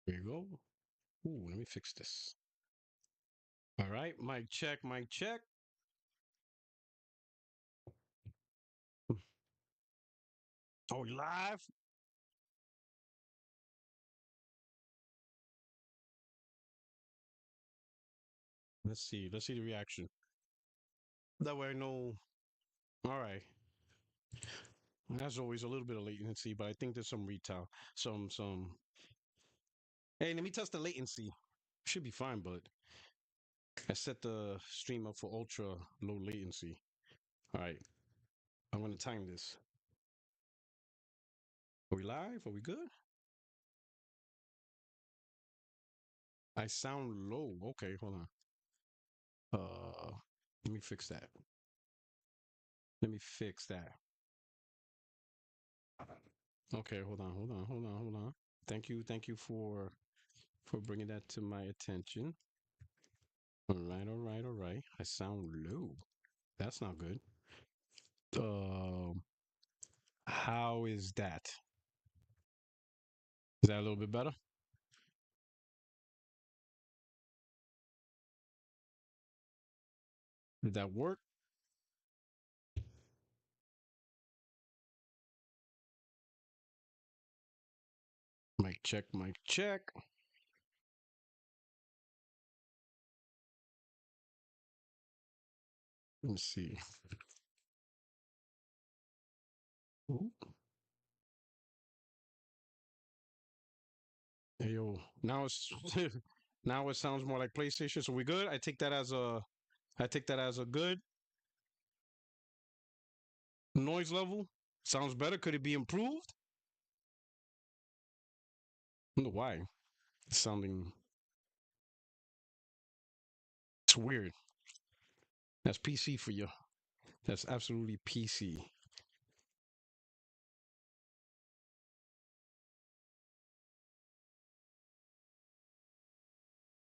There you go. Ooh, let me fix this. All right, mic check, mic check. Oh, we live? Let's see. Let's see the reaction. That way I know. All right. As always, a little bit of latency, but I think there's some retail. Some. Hey, let me test the latency. Should be fine, but I set the stream up for ultra low latency. All right. I'm going to time this. Are we live? Are we good? I sound low. Okay, hold on. Let me fix that. Let me fix that. Okay, hold on. Thank you for bringing that to my attention. All right. I sound low. That's not good. Um, how is that? Is that a little bit better? Did that work? Mic check, mic check. Let me see. Ooh. Hey yo, now it's now it sounds more like PlayStation. So we good? I take that as a good noise level. Sounds better. Could it be improved? I wonder why. It's sounding it's weird. That's PC for you. That's absolutely PC.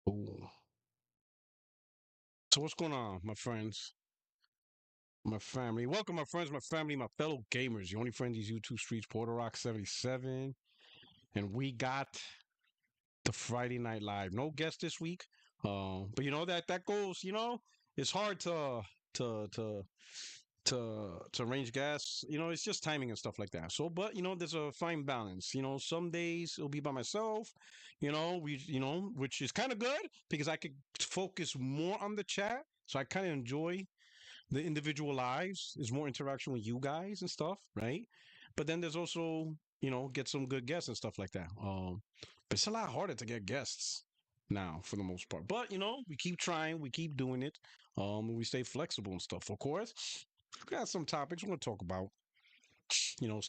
Oh. So what's going on, my friends? My family. Welcome, my friends, my family, my fellow gamers. Your only friend these YouTube streets, Puertorock77. And we got the Friday Night Live. No guest this week. But you know that goes, it's hard to to to arrange gas. It's just timing and stuff like that. So, but there's a fine balance. Some days it'll be by myself. Which is kind of good because I could focus more on the chat. So I kind of enjoy the individual lives. There's more interaction with you guys and stuff, right? But then there's also, get some good guests and stuff like that. But it's a lot harder to get guests now for the most part. But we keep trying, we keep doing it. And we stay flexible and stuff. Of course, we got some topics we're gonna talk about.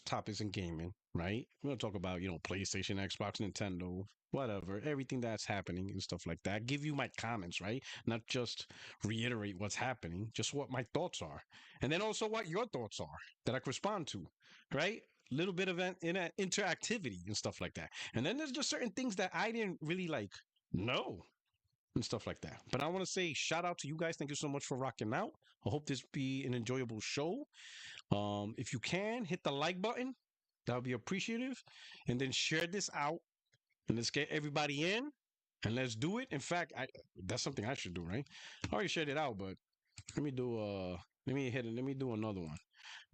Topics in gaming, right? We're gonna talk about PlayStation, Xbox, Nintendo, whatever, everything that's happening and stuff like that. Give you my comments, right? Not just reiterate what's happening, just what my thoughts are, and then also what your thoughts are that I can respond to, right? Little bit of interactivity and stuff like that. And then there's just certain things that I didn't really like know and stuff like that. But I want to say shout out to you guys. Thank you so much for rocking out. I hope this be an enjoyable show. If you can hit the like button, that would be appreciative, and then share this out, and let's get everybody in, and let's do it. In fact, that's something I should do, right? I already shared it out, but let me do let me do another one.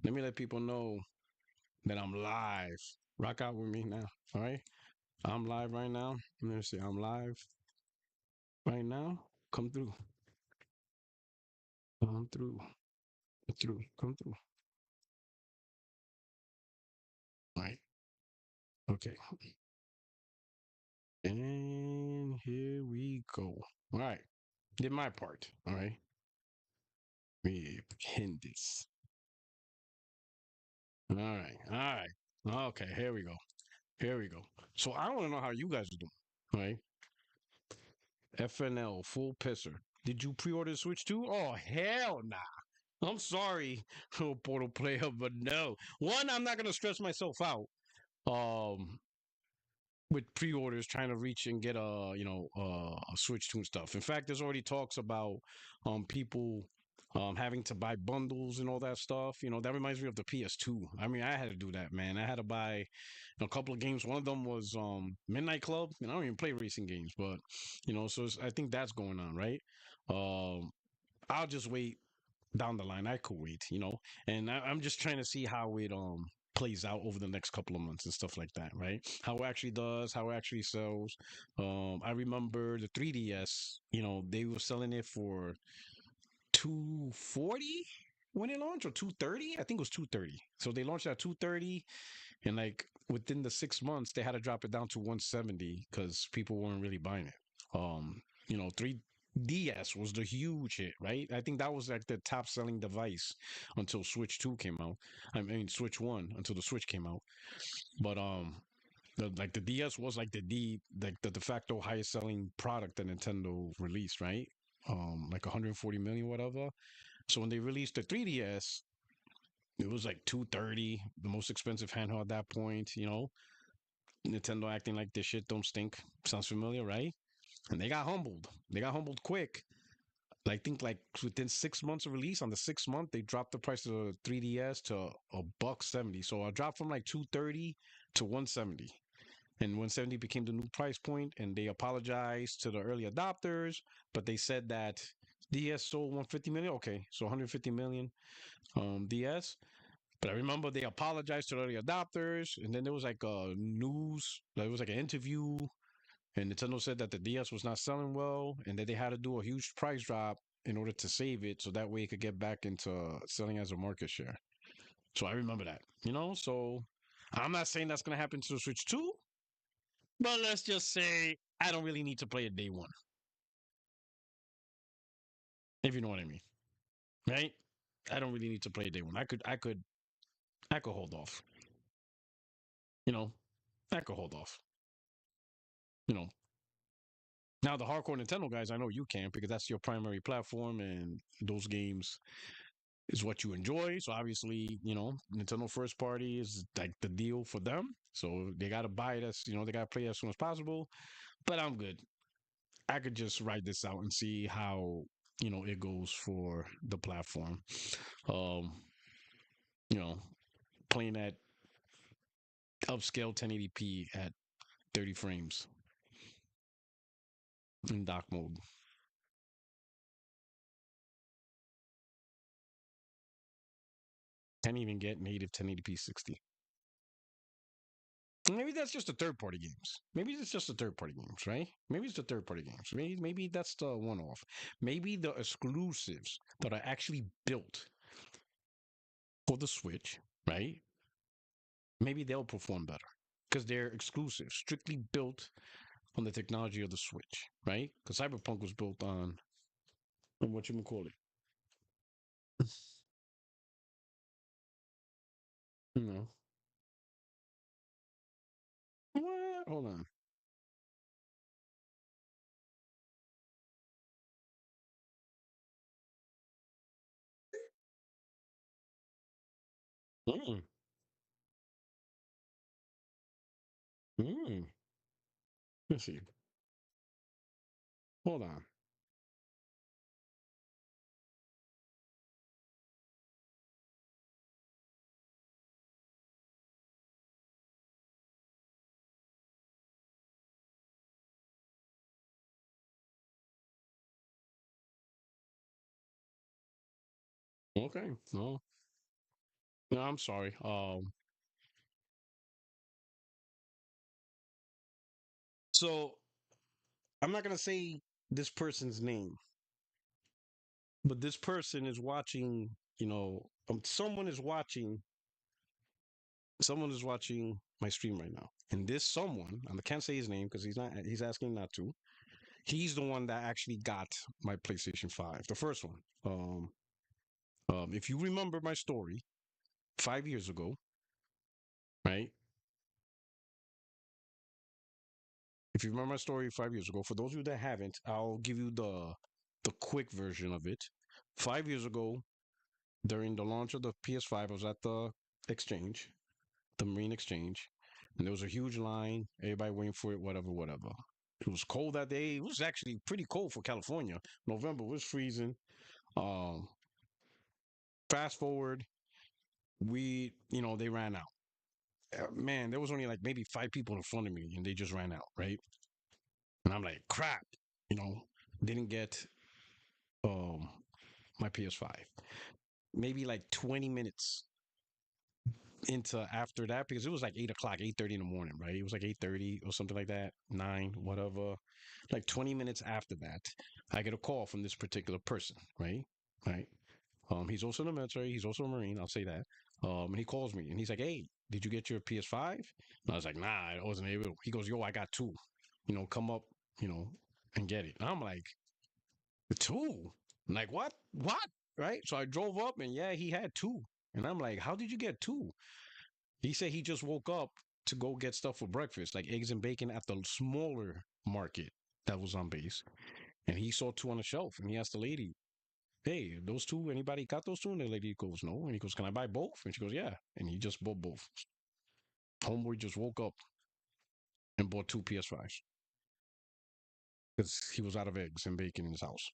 Let me let people know that I'm live. Rock out with me now. All right. I'm live right now. Let me see. I'm live right now. Come through. Come through. Come through. Come through. All right. Okay. And here we go. All right. Did my part. All right. We pin this. All right. All right. Okay. Here we go. Here we go. So I want to know how you guys are doing. All right. FNL, full pisser. Did you pre order the Switch too? Oh, hell nah. I'm sorry, Portal player, but no. One, I'm not going to stress myself out. Um, with pre-orders trying to reach and get a Switch 2 and stuff. In fact, there's already talks about people having to buy bundles and all that stuff. That reminds me of the PS2. I mean, I had to do that, man. I had to buy a couple of games. One of them was Midnight Club. I don't even play racing games, but so I think that's going on, right? Um, I'll just wait down the line. I could wait, and I'm just trying to see how it plays out over the next couple of months and stuff like that, right? How it actually does, how it actually sells. I remember the 3DS. They were selling it for 240 when it launched, or 230. I think it was 230. So they launched at 230, and like within the 6 months they had to drop it down to 170 because people weren't really buying it. 3DS was the huge hit, right? I think that was like the top selling device until Switch 2 came out. I mean Switch 1 until the Switch came out. But the DS was like the de facto highest selling product that Nintendo released, right? Like 140 million, whatever. So when they released the 3DS, it was like 230, the most expensive handheld at that point. Nintendo acting like this shit don't stink. Sounds familiar, right? And they got humbled. They got humbled quick. I think like within 6 months of release, on the 6th month, they dropped the price of the 3DS to $170. So I dropped from like 230 to 170. And 170 became the new price point, and they apologized to the early adopters, but they said that DS sold 150 million. Okay, so 150 million DS. But I remember they apologized to the early adopters, and then there was like a news, there was like an interview, and Nintendo said that the DS was not selling well, and that they had to do a huge price drop in order to save it, so that way it could get back into selling as a market share. So I remember that, So I'm not saying that's gonna happen to the Switch 2, but let's just say I don't really need to play it day one, if you know what I mean, right? I don't really need to play it day one. I could hold off. You know, I could hold off. You know, Now, the hardcore Nintendo guys, I know you can because that's your primary platform and those games is what you enjoy. So obviously, Nintendo first party is like the deal for them. So they got to buy it they got to play it as soon as possible. But I'm good. I could just write this out and see how, it goes for the platform. Um, you know, Playing at upscale 1080p at 30 frames in dock mode. Can't even get native 1080p 60. Maybe that's just the third party games. Maybe it's just the third party games, right? Maybe it's the third party games. Maybe that's the one off. Maybe the exclusives that are actually built for the Switch, right? Maybe they'll perform better because they're exclusive, strictly built on the technology of the Switch, right? Because Cyberpunk was built on what you call it. You know, what? Hold on. Mm, mm. Let's see. Hold on. Okay. No, I'm sorry. So I'm not gonna say this person's name, but this person is watching. Someone is watching my stream right now, and this someone, I can't say his name because he's not. He's asking not to. He's the one that actually got my PlayStation 5, the first one. If you remember my story 5 years ago, right? If you remember my story 5 years ago, for those of you that haven't, I'll give you the quick version of it. 5 years ago, during the launch of the PS5, I was at the exchange, the Marine Exchange, and there was a huge line. Everybody waiting for it, whatever, whatever. It was cold that day. It was actually pretty cold for California. November was freezing. Um, Fast forward, they ran out. Man, there was only like maybe 5 people in front of me, and they just ran out, right? And I'm like, crap, you know, didn't get um my PS5. Maybe like 20 minutes into after that, because it was like 8 o'clock, 8:30 in the morning, right? It was like 8:30 or something like that, 9, whatever. Like 20 minutes after that, I get a call from this particular person, right? Right. He's also in the military. He's also a Marine. I'll say that. And he calls me and he's like, "Hey, did you get your PS5?" And I was like, "Nah, I wasn't able." He goes, "Yo, I got two. Come up, you know, and get it." And I'm like, "Two? Like what? What?" Right? So I drove up and yeah, he had two. And I'm like, "How did you get two?" He said he just woke up to go get stuff for breakfast, like eggs and bacon at the smaller market that was on base. And he saw two on the shelf and he asked the lady, "Hey, those two, anybody got those two?" And the lady goes, "No." And he goes, "Can I buy both?" And she goes, "Yeah." And he just bought both. Homeboy just woke up and bought two PS5s because he was out of eggs and bacon in his house.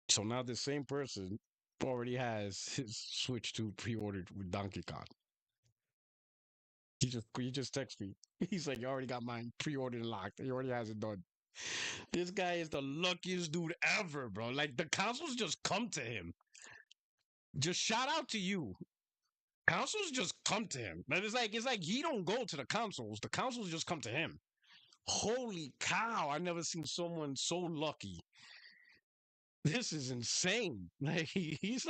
So now this same person already has his Switch 2 pre-ordered with Donkey Kong. He just texted me. He's like, "You already got mine pre-ordered and locked. He already has it done." This guy is the luckiest dude ever, bro. Like the consoles just come to him. Just shout out to you. Consoles just come to him. But it's like he don't go to the consoles. The consoles just come to him. Holy cow! I never seen someone so lucky. This is insane. Like he's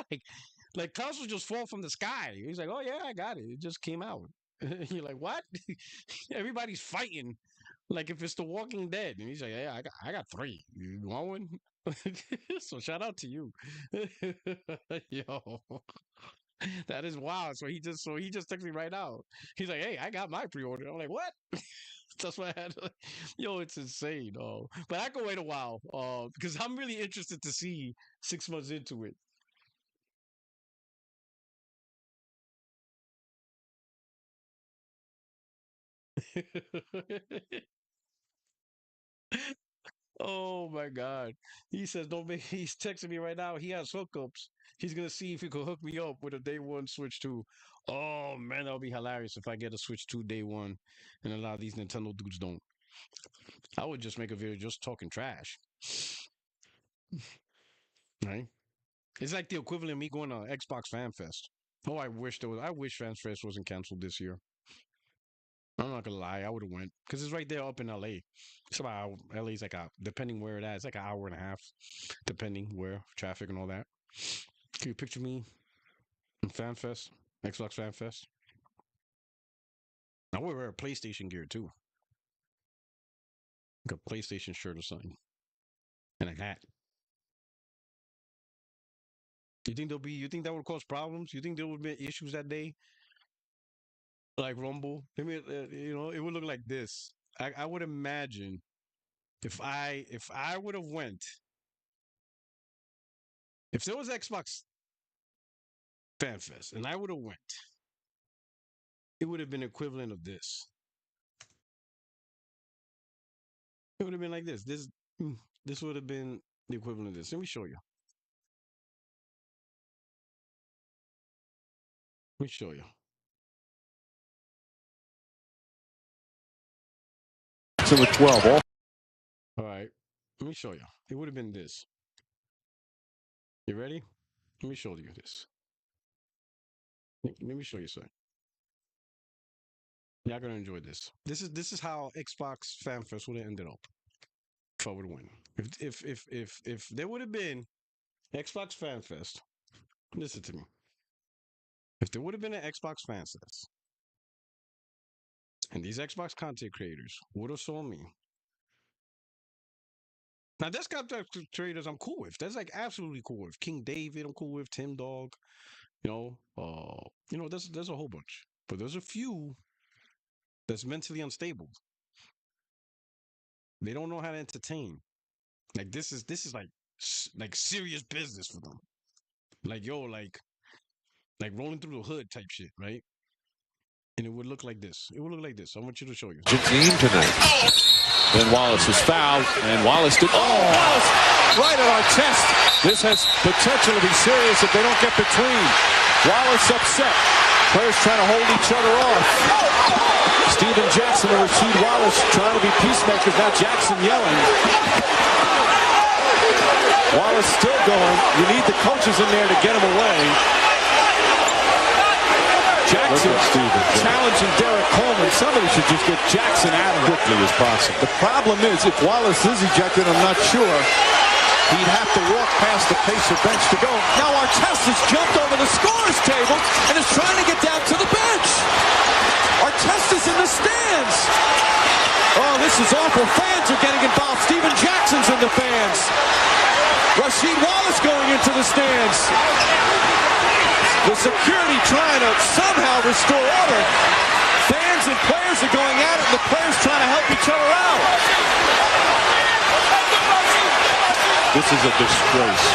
like consoles just fall from the sky. He's like, "Oh yeah, I got it. It just came out." You're like, "What?" Everybody's fighting like if it's The Walking Dead, and he's like, "Yeah, I got three. You want one?" So shout out to you, yo. That is wild. So he just texted me right now. He's like, "Hey, I got my pre-order." I'm like, "What?" That's why I had to, yo, it's insane. But I can wait a while. Because I'm really interested to see 6 months into it. Oh my God. He says, "Don't make," he's texting me right now. He has hookups. He's gonna see if he could hook me up with a day one Switch 2. Oh man, that'll be hilarious if I get a Switch 2 day one and a lot of these Nintendo dudes don't. I would just make a video just talking trash. Right? It's like the equivalent of me going to Xbox Fan Fest. Oh, I wish Fan Fest wasn't canceled this year. I'm not gonna lie, I would have went because it's right there up in LA. It's about LA's like depending where it is, it's like an hour and a half, depending where traffic and all that. Can you picture me in Fan Fest, Xbox Fan Fest? I would wear a PlayStation gear too, like a PlayStation shirt or something, and a hat. You think there'll be? You think that would cause problems? You think there would be issues that day, like Rumble? I mean, it would look like this. I would imagine if I would have went, if there was Xbox Fan Fest and I would have went, it would have been equivalent of this. It would have been like this. This would have been the equivalent of this. Let me show you. Let me show you. So with 12, all All right. Let me show you. It would have been this. You ready? Let me show you this. Let me show you something. Y'all gonna enjoy this. This is how Xbox Fan Fest would have ended up if I would win. If there would have been Xbox Fan Fest, listen to me. If there would have been an Xbox Fan Fest, and these Xbox content creators would have saw me. Now, there's content creators I'm cool with. That's like absolutely cool with. King David, I'm cool with. Tim Dog, there's a whole bunch, but there's a few that's mentally unstable. They don't know how to entertain. Like this is like serious business for them. Like yo, like rolling through the hood type shit, right? And it would look like this. It would look like this. I want you to show you. Team tonight. Then Wallace is fouled, and Wallace did. Oh, Wallace right at our chest. This has potential to be serious if they don't get between. Wallace upset. Players trying to hold each other off. Steven Jackson and Rasheed Wallace trying to be peacemakers. Now Jackson yelling. Wallace still going. You need the coaches in there to get him away. Jackson challenging Derek Coleman. Somebody should just get Jackson out of quickly as possible. The problem is, if Wallace is ejected, I'm not sure. He'd have to walk past the Pacer bench to go. Now Artest has jumped over the scorer's table and is trying to get down to the bench. Artest is in the stands. Oh, this is awful. Fans are getting involved. Steven Jackson's in the fans. Rasheed Wallace going into the stands. The security trying to somehow restore order. Fans and players are going at it, and the players trying to help each other out. This is a disgrace.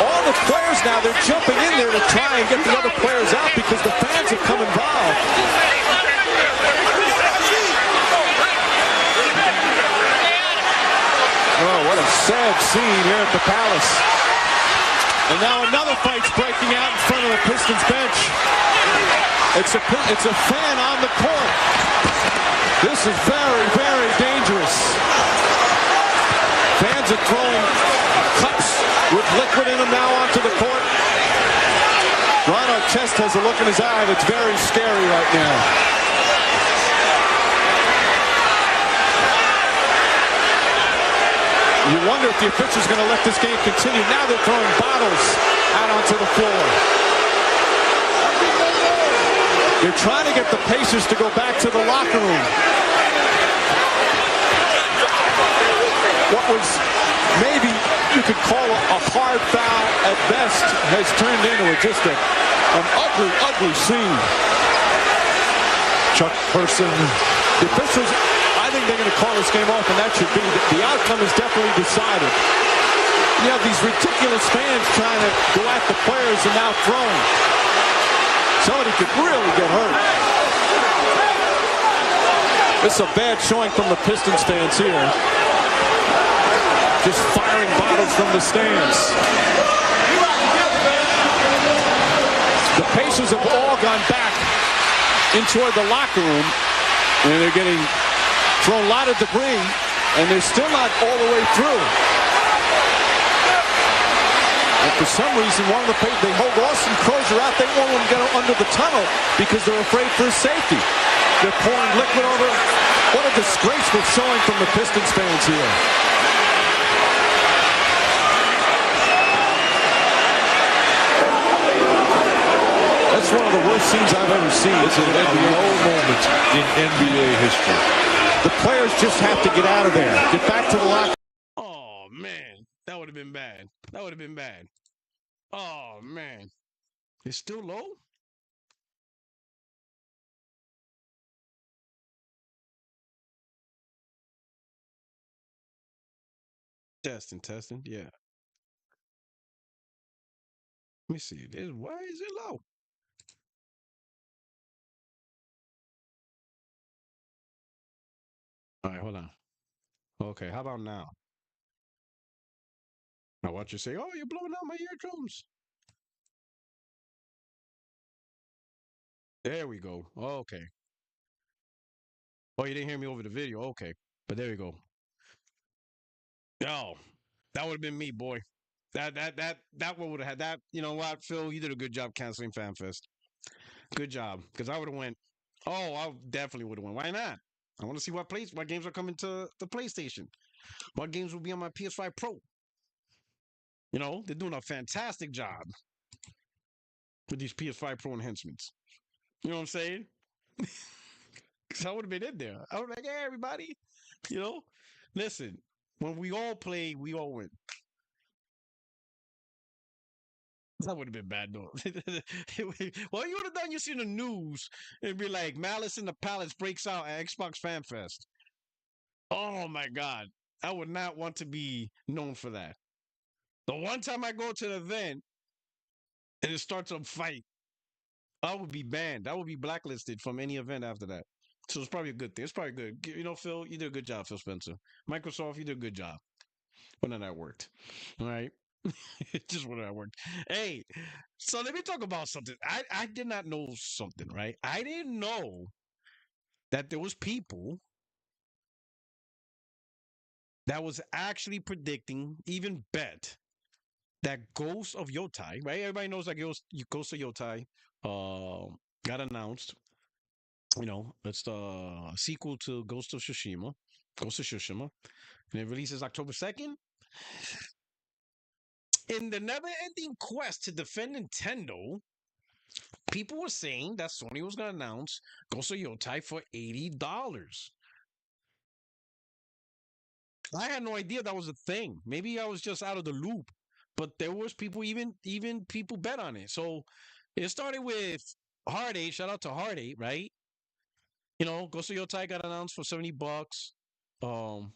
All the players now, they're jumping in there to try and get the other players out because the fans have come involved. Oh, what a sad scene here at the Palace. And now another fight's breaking out in front of the Pistons bench. It's a fan on the court. This is very, very dangerous. Fans are throwing cups with liquid in them now onto the court. Ron Artest has a look in his eye that's very scary right now. You wonder if the official's going to let this game continue. Now they're throwing bottles out onto the floor. They're trying to get the Pacers to go back to the locker room. What was maybe you could call a hard foul at best has turned into just an ugly, ugly scene. Chuck Person. The officials, I think they're going to call this game off, and that should be. The outcome is definitely decided. You have these ridiculous fans trying to go at the players and now throwing. Somebody could really get hurt. This is a bad showing from the Pistons fans here. Just firing bottles from the stands. The Pacers have all gone back into the locker room, and they're getting thrown a lot of debris, and they're still not all the way through. And for some reason, they hold Austin Crozier out. They won't let him get under the tunnel because they're afraid for his safety. They're pouring liquid over. What a disgraceful showing from the Pistons fans here. That's one of the worst scenes I've ever seen. This is a low moment in NBA history. The players just have to get out of there. Get back to the locker. Oh, man. That would have been bad. That would have been bad. Oh, man. It's still low? Testing. Yeah. Let me see. Why is it low? All right, hold on. Okay, how about now? Now watch you say, oh, you're blowing out my eardrums. There we go. Okay. Oh, you didn't hear me over the video. Okay. But there you go. Oh, that would have been me, boy. That one would have had that. You know what, Phil? You did a good job canceling FanFest. Good job. Because I would have went, oh, I definitely would have went. Why not? I want to see what games are coming to the PlayStation. What games will be on my PS5 Pro. You know, they're doing a fantastic job with these PS5 Pro enhancements. You know what I'm saying? Because I would have been in there. I would have been like, hey, everybody. You know? Listen, when we all play, we all win. That would have been bad, though. Well, you would have done, you see the news, it'd be like, Malice in the Palace breaks out at Xbox FanFest. Oh, my God. I would not want to be known for that. The one time I go to the event and it starts a fight, I would be banned. I would be blacklisted from any event after that. So it's probably a good thing. It's probably good. You know, Phil, you did a good job, Phil Spencer. Microsoft, you did a good job. But none of that worked. All right. Just when that worked. Hey, so let me talk about something. I did not know something, right? I didn't know that there was people that was actually predicting, even bet, that Ghost of Yotei, right? Everybody knows that Ghost of Yotei got announced. You know, it's the sequel to Ghost of Tsushima, and it releases October 2nd. In the never-ending quest to defend Nintendo, people were saying that Sony was going to announce Ghost of Yotei for $80. I had no idea that was a thing. Maybe I was just out of the loop, but there was people, even people bet on it. So it started with Hard 8. Shout out to Hard 8, right? You know, Ghost of Yotei got announced for $70. Um,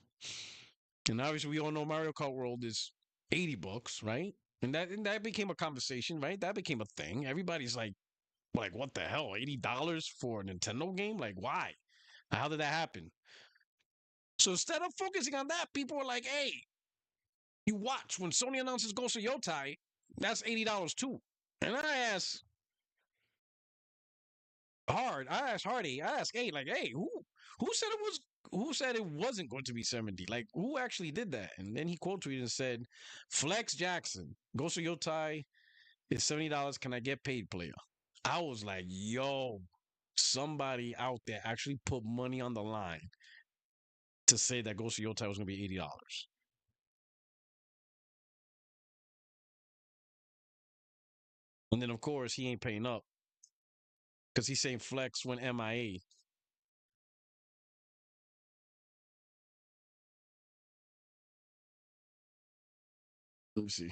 and obviously we all know Mario Kart World is $80, right? And that became a conversation, right? That became a thing. Everybody's like what the hell? $80 for a Nintendo game? Like why? How did that happen? So instead of focusing on that, people were like, hey, you watch when Sony announces Ghost of Yotei, that's $80 too. And I asked Hardy, I asked hey, like, hey, who said who said it wasn't going to be 70? Like, who actually did that? And then he quote tweeted and said, Flex Jackson, Ghost of Yotei is $70. Can I get paid, player? I was like, yo, somebody out there actually put money on the line to say that Ghost of Yotei was gonna be $80. And then of course he ain't paying up because he's saying Flex went MIA. Let me see.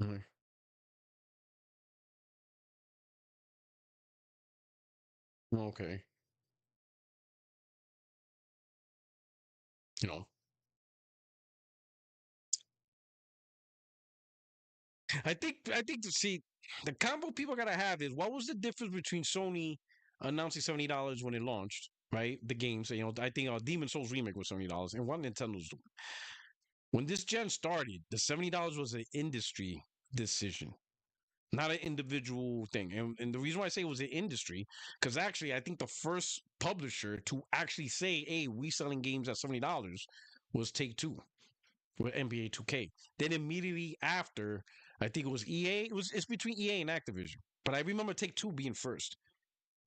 Mhm. Okay. You know, I think to see the combo people gotta have is what was the difference between Sony announcing $70 when it launched, right? The games, you know, I think Demon Souls remake was $70 and what Nintendo's doing. When this gen started, the $70 was an industry decision, not an individual thing. And the reason why I say it was an industry, because actually I think the first publisher to actually say, hey, we selling games at $70 was Take Two with NBA 2K. Then immediately after, I think it was EA. It's between EA and Activision. But I remember Take Two being first,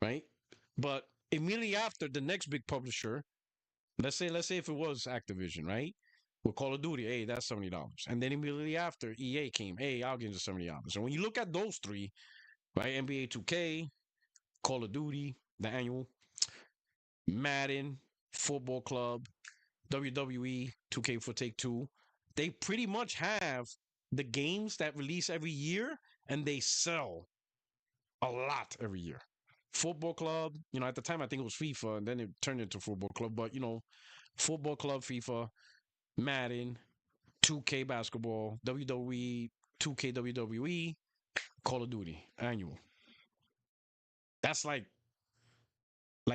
right? But immediately after, the next big publisher, let's say if it was Activision, right? With Call of Duty, hey, that's $70. And then immediately after, EA came, hey, I'll give you $70. And when you look at those three, right? NBA 2K, Call of Duty, the annual, Madden, Football Club, WWE, 2K for Take Two, they pretty much have the games that release every year and they sell a lot every year. Football Club, you know, at the time I think it was FIFA and then it turned into Football Club, but you know, Football Club, FIFA, Madden, 2K basketball, WWE, 2K WWE, Call of Duty, annual. That's like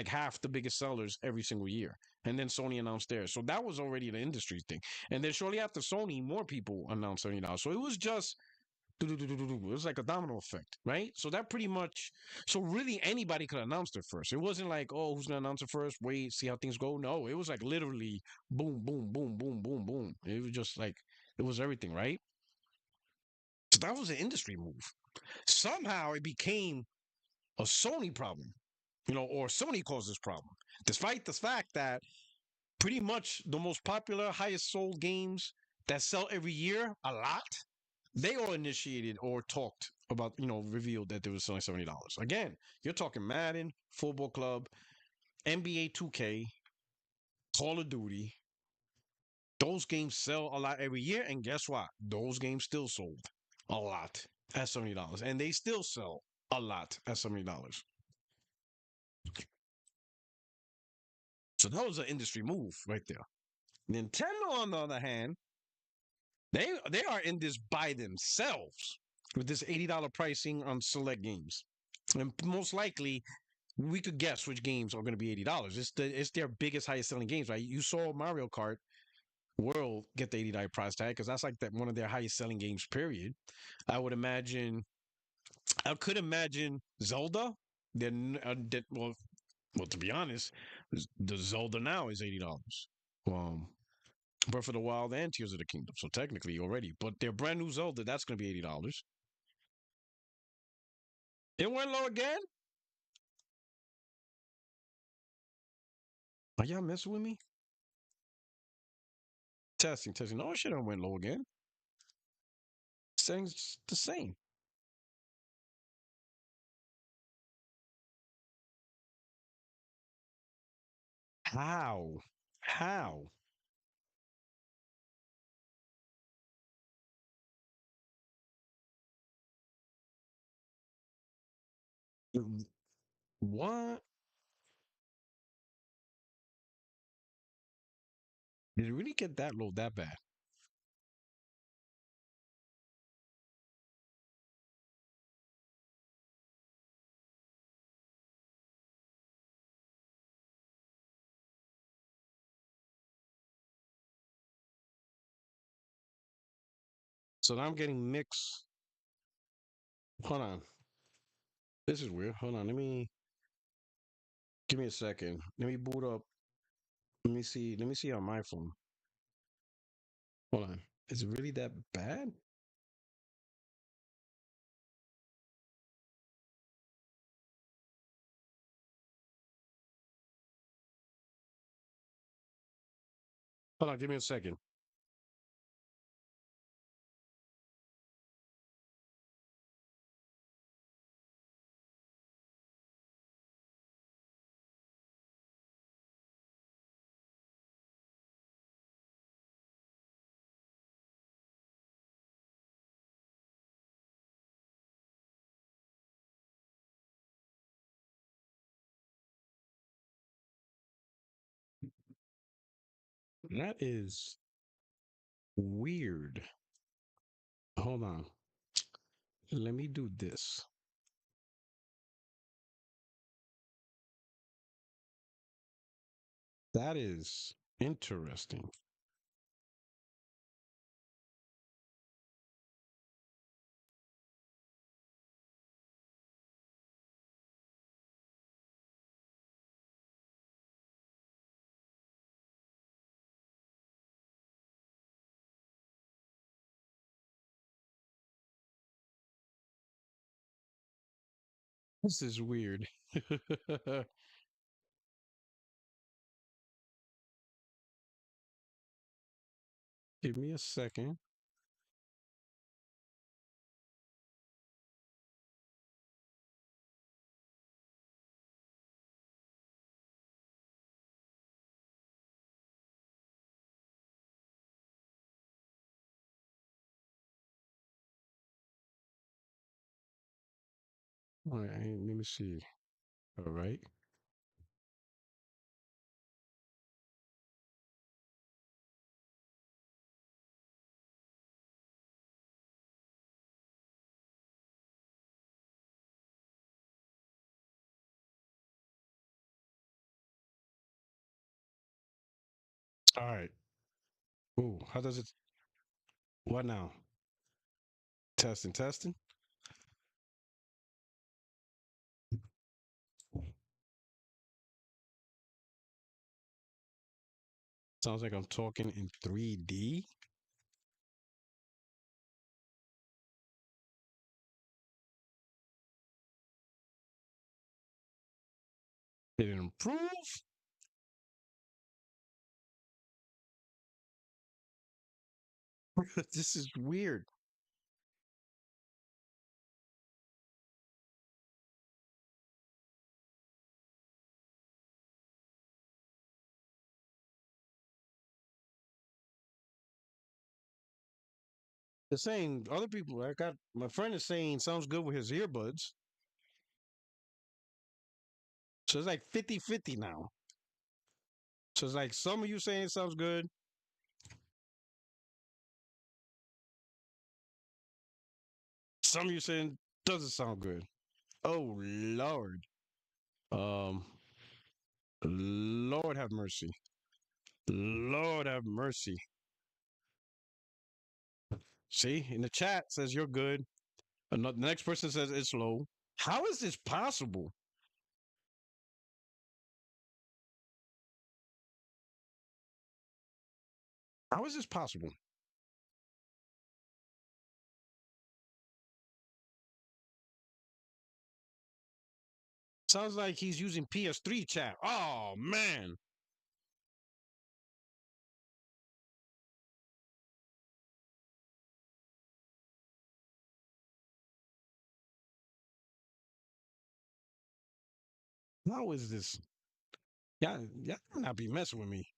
half the biggest sellers every single year. And then Sony announced theirs. So that was already the industry thing. And then shortly after Sony, more people announced $70. So it was just it was like a domino effect, right? So that pretty much so really anybody could announce it first. It wasn't like, oh, who's gonna announce it first? Wait, see how things go. No, it was like literally boom, boom, boom, boom, boom, boom. It was just like it was everything, right? So that was an industry move. Somehow it became a Sony problem, you know, or Sony caused this problem, despite the fact that pretty much the most popular, highest sold games that sell every year a lot, they all initiated or talked about, you know, revealed that they were selling $70. Again, you're talking Madden, Football Club, NBA 2K, Call of Duty. Those games sell a lot every year, and guess what? Those games still sold a lot at $70, and they still sell a lot at $70. So that was an industry move right there. Nintendo, on the other hand, They are in this by themselves with this $80 pricing on select games. And most likely we could guess which games are going to be $80. It's their biggest, highest selling games, right? You saw Mario Kart World get the $80 price tag because that's like that one of their highest selling games. Period. I would imagine. I could imagine Zelda. Then, well, to be honest, the Zelda now is $80. Um, Breath of the Wild and Tears of the Kingdom. So technically already, but their brand new Zelda that's going to be $80. It went low again. Are y'all messing with me? Testing, testing. No, shit, I went low again. Settings the same. How? How? What? Did it really get that low that bad? So now I'm getting mixed. Hold on. This is weird. Hold on. Let me give me a second. Let me boot up. Let me see. Let me see on my phone. Hold on. Is it really that bad? Hold on. Give me a second. That is weird. Hold on. Let me do this. That is interesting. This is weird. Give me a second. All right, let me see. All right. All right. Ooh, how does it? What now? Testing, testing. Sounds like I'm talking in 3D. Did it improve? This is weird. They're saying other people. I got my friend is saying sounds good with his earbuds. So it's like 50-50 now. So it's like some of you saying it sounds good. Some of you saying doesn't sound good. Oh Lord. Um, Lord have mercy. Lord have mercy. See, in the chat says you're good. The next person says it's low. How is this possible? How is this possible? Sounds like he's using PS3 chat. Oh man. How is this? Yeah, not be messing with me.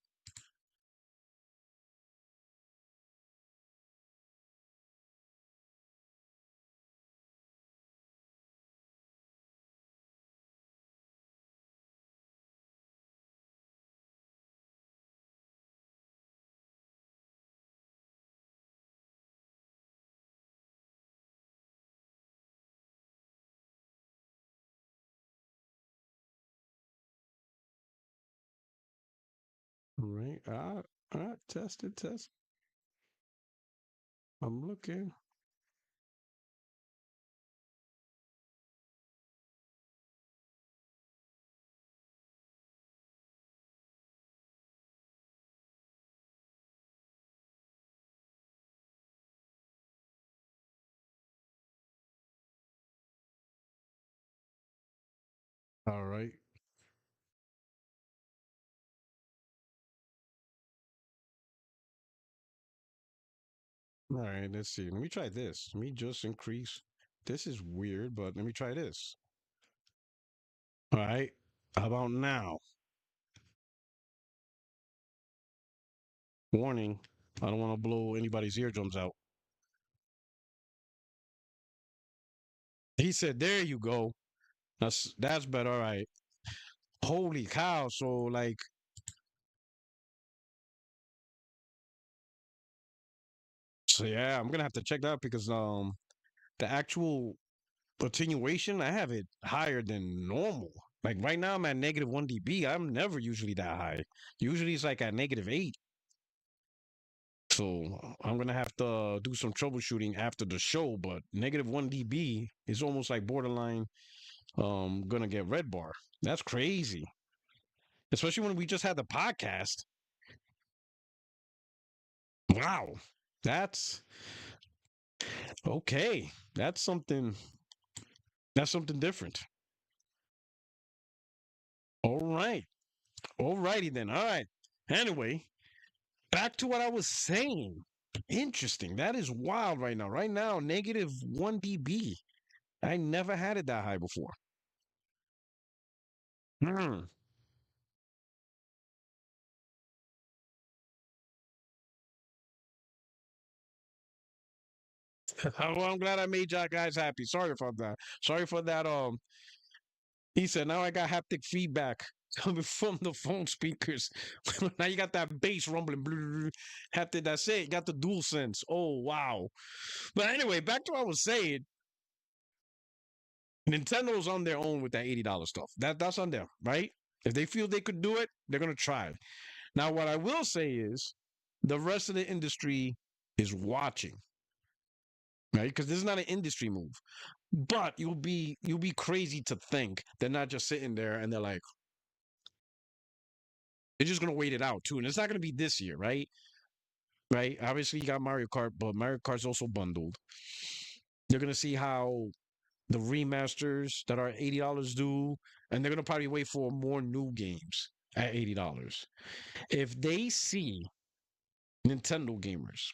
All right. All right. Test it. Test. I'm looking. All right. All right. Let's see. Let me try this. Let me just increase. This is weird, but let me try this. All right. How about now? Warning. I don't want to blow anybody's eardrums out. He said, "There you go. That's better." All right. Holy cow! So like, so yeah, I'm gonna have to check that out because the actual attenuation I have it higher than normal. Like right now I'm at -1 dB. I'm never usually that high. Usually it's like at -8. So I'm gonna have to do some troubleshooting after the show. But -1 dB is almost like borderline. Gonna get red bar. That's crazy. Especially when we just had the podcast. Wow. That's okay. That's something different. All right. All righty then. All right. Anyway, back to what I was saying. Interesting. That is wild right now. Right now, -1 dB. I never had it that high before. Hmm. Well, I'm glad I made y'all guys happy. Sorry for that. Sorry for that. He said, now I got haptic feedback coming from the phone speakers. Now you got that bass rumbling. Haptic, that's it. You got the dual sense. Oh, wow. But anyway, back to what I was saying. Nintendo's on their own with that $80 stuff. That's on them, right? If they feel they could do it, they're gonna try. Now, what I will say is the rest of the industry is watching, right? Because this is not an industry move. But you'll be crazy to think they're not just sitting there and they're like, they're just gonna wait it out too. And it's not gonna be this year, right? Right? Obviously you got Mario Kart, but Mario Kart's also bundled. They're gonna see how the remasters that are $80 do, and they're gonna probably wait for more new games at $80. If they see Nintendo gamers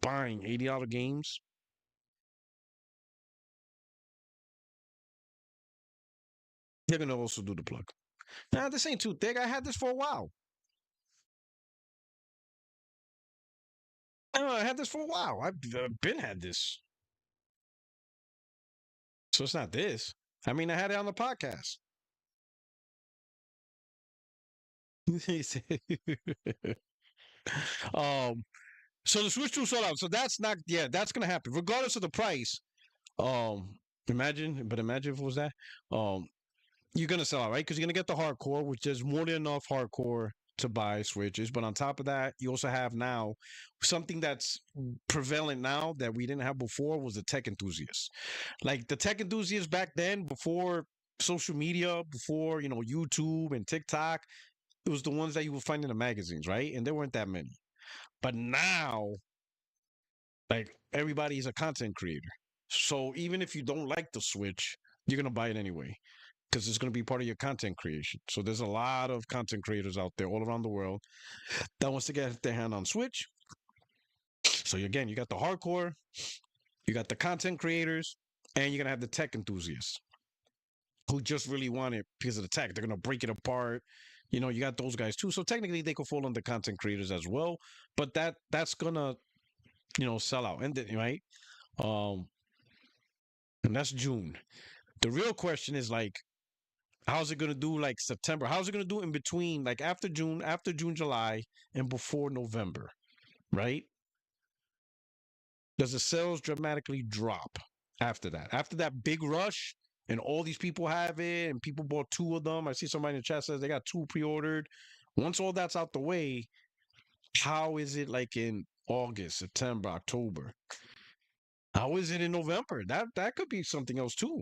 buying $80 games, they're gonna also do the plug. Now this ain't too thick. I had this for a while. No, I had this for a while. I've been had this, so it's not this. I mean, I had it on the podcast. He said- um, so the Switch 2 sold out. So that's not, yeah, that's gonna happen regardless of the price. Um, imagine if it was that. Um, you're gonna sell out, right? Because you're gonna get the hardcore, which there's more than enough hardcore to buy Switches. But on top of that, you also have now something that's prevalent now that we didn't have before was the tech enthusiasts. Like the tech enthusiasts back then, before social media, before YouTube and TikTok, it was the ones that you would find in the magazines, right? And there weren't that many. But now, like everybody's a content creator. So even if you don't like the Switch, you're gonna buy it anyway because it's going to be part of your content creation. So there's a lot of content creators out there all around the world that wants to get their hand on Switch. So again, you got the hardcore, you got the content creators, and you're going to have the tech enthusiasts who just really want it because of the tech. They're going to break it apart. You got those guys too. So technically they could fall under content creators as well, but that's going to, sell out. And then, right? Um and that's June. The real question is like, how's it gonna do like September? How's it gonna do in between, like after June, July, and before November, right? Does the sales dramatically drop after that? After that big rush and all these people have it and people bought two of them. I see somebody in the chat says they got two pre-ordered. Once all that's out the way, how is it like in August, September, October? How is it in November? That could be something else too.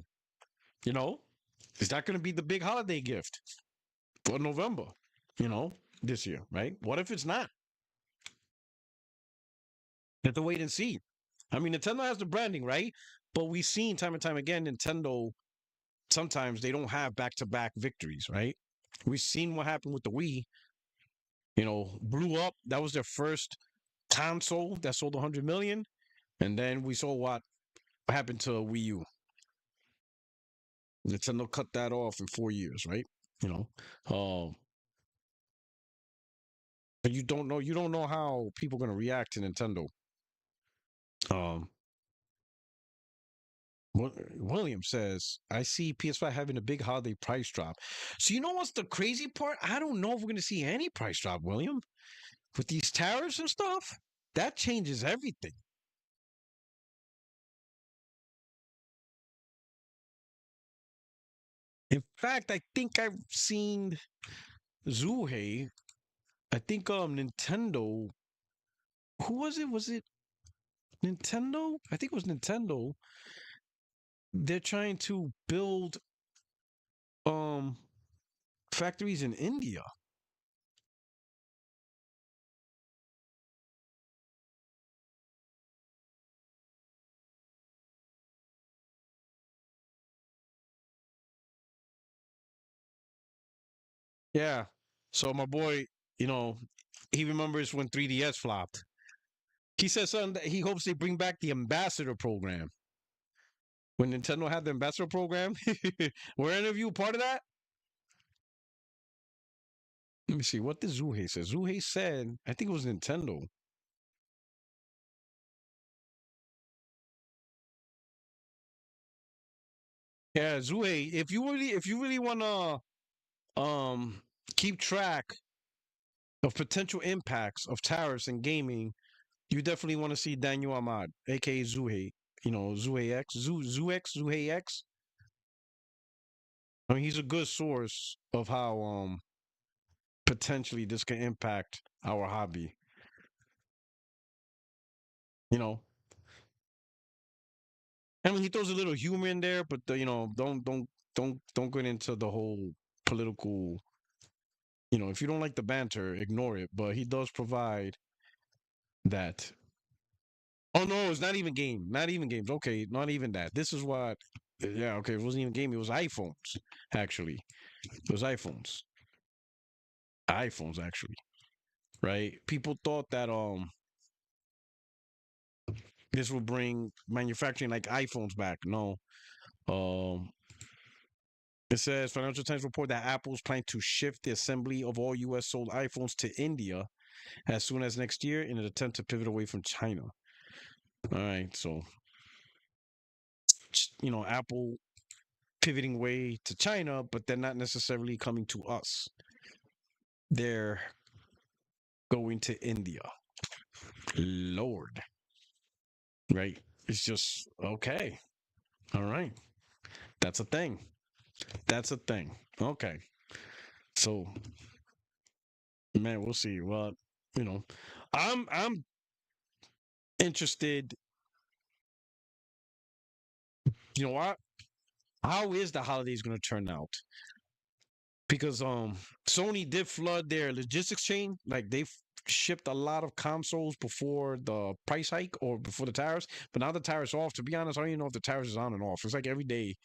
You know? Is that gonna be the big holiday gift for November? This year, right? What if it's not? You have to wait and see. I mean, Nintendo has the branding, right? But we've seen time and time again, Nintendo, sometimes they don't have back to back victories, right? We've seen what happened with the Wii, blew up. That was their first console that sold 100 million. And then we saw what happened to Wii U. Nintendo cut that off in 4 years, right? You know, um, but you don't know how people are going to react to Nintendo. Um, William says, I see PS5 having a big holiday price drop. So you know what's the crazy part? I don't know if we're going to see any price drop, William. With these tariffs and stuff, that changes everything. In fact, I think I've seen Zuhei. I think Nintendo. Who was it? Was it Nintendo? I think it was Nintendo. They're trying to build um factories in India. Yeah. So my boy, you know, he remembers when 3DS flopped. He said something that he hopes they bring back the ambassador program. When Nintendo had the ambassador program, were any of you part of that? Let me see. What did Zuhei say? Zuhei said, I think it was Nintendo. Yeah, Zuhei. If you really wanna keep track of potential impacts of tariffs and gaming, you definitely want to see Daniel Ahmad, aka Zuhei. Zuhei X, Zuhei X. I mean, he's a good source of how potentially this can impact our hobby. You know, I mean, he throws a little humor in there, but don't get into the whole political. If you don't like the banter, ignore it. But he does provide that. Oh no, it's not even game, not even games. Okay, not even that. This is what. Yeah, okay, it wasn't even game. It was iPhones. Actually, it was iPhones actually. Right? People thought that this will bring manufacturing like iPhones back. No. Um, it says Financial Times report that Apple's planning to shift the assembly of all U.S. sold iPhones to India as soon as next year in an attempt to pivot away from China. All right, so Apple pivoting away to China, but they're not necessarily coming to us. They're going to India. Lord, right? It's just okay. All right. That's a thing. That's a thing. Okay. So, man, we'll see. Well, you know, I'm interested. You know what? How is the holidays going to turn out? Because Sony did flood their logistics chain. Like they shipped a lot of consoles before the price hike or before the tariffs. But now the tariffs off. To be honest, I don't even know if the tariffs is on and off. It's like every day.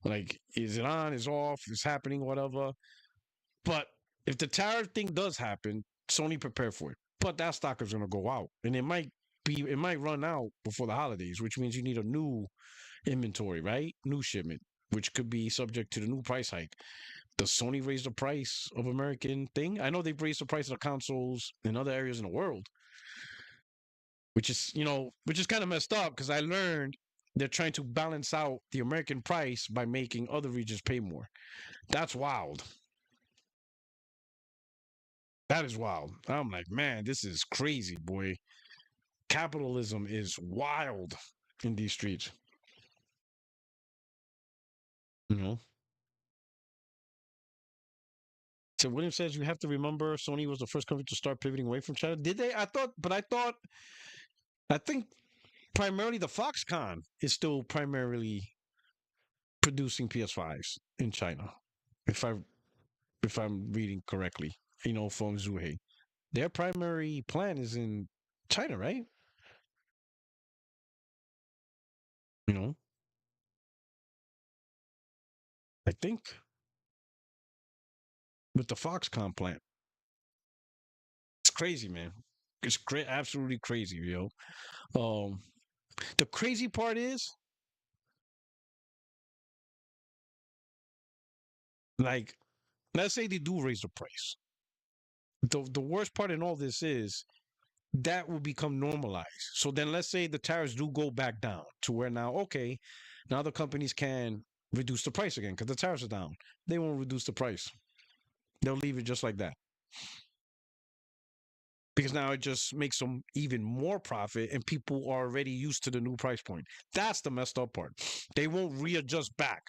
Like, is it on? Is off? Is happening? Whatever. But if the tariff thing does happen, Sony prepare for it. But that stock is going to go out, and it might run out before the holidays, which means you need a new inventory, right? New shipment, which could be subject to the new price hike. Does Sony raise the price of American thing? I know they've raised the price of the consoles in other areas in the world, which is kind of messed up because I learned they're trying to balance out the American price by making other regions pay more. That's wild. That is wild. I'm like, man, this is crazy, boy. Capitalism is wild in these streets. You know. So William says you have to remember Sony was the first company to start pivoting away from China. Did they? I think primarily the Foxconn is still primarily producing PS5s in China. If I if I'm reading correctly, from Zuhei. Their primary plan is in China, right? You know, I think with the Foxconn plant. It's crazy, man. It's absolutely crazy, Um, the crazy part is, like, let's say they do raise the price. The worst part in all this is that will become normalized. So then let's say the tariffs do go back down to where now, okay, now the companies can reduce the price again because the tariffs are down. They won't reduce the price. They'll leave it just like that. Because now it just makes them even more profit and people are already used to the new price point. That's the messed up part. They won't readjust back.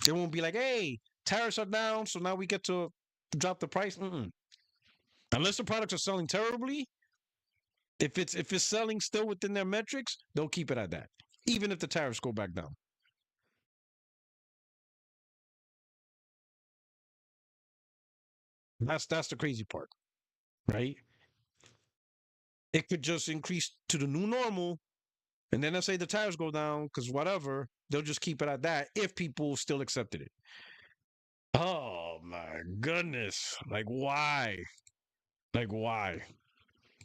They won't be like, hey, tariffs are down, so now we get to drop the price. Mm-mm. Unless the products are selling terribly, if it's selling still within their metrics, they'll keep it at that, even if the tariffs go back down. That's the crazy part, right? It could just increase to the new normal, and then let's say the tariffs go down because whatever, they'll just keep it at that if people still accepted it. Oh my goodness! Like why? Like why?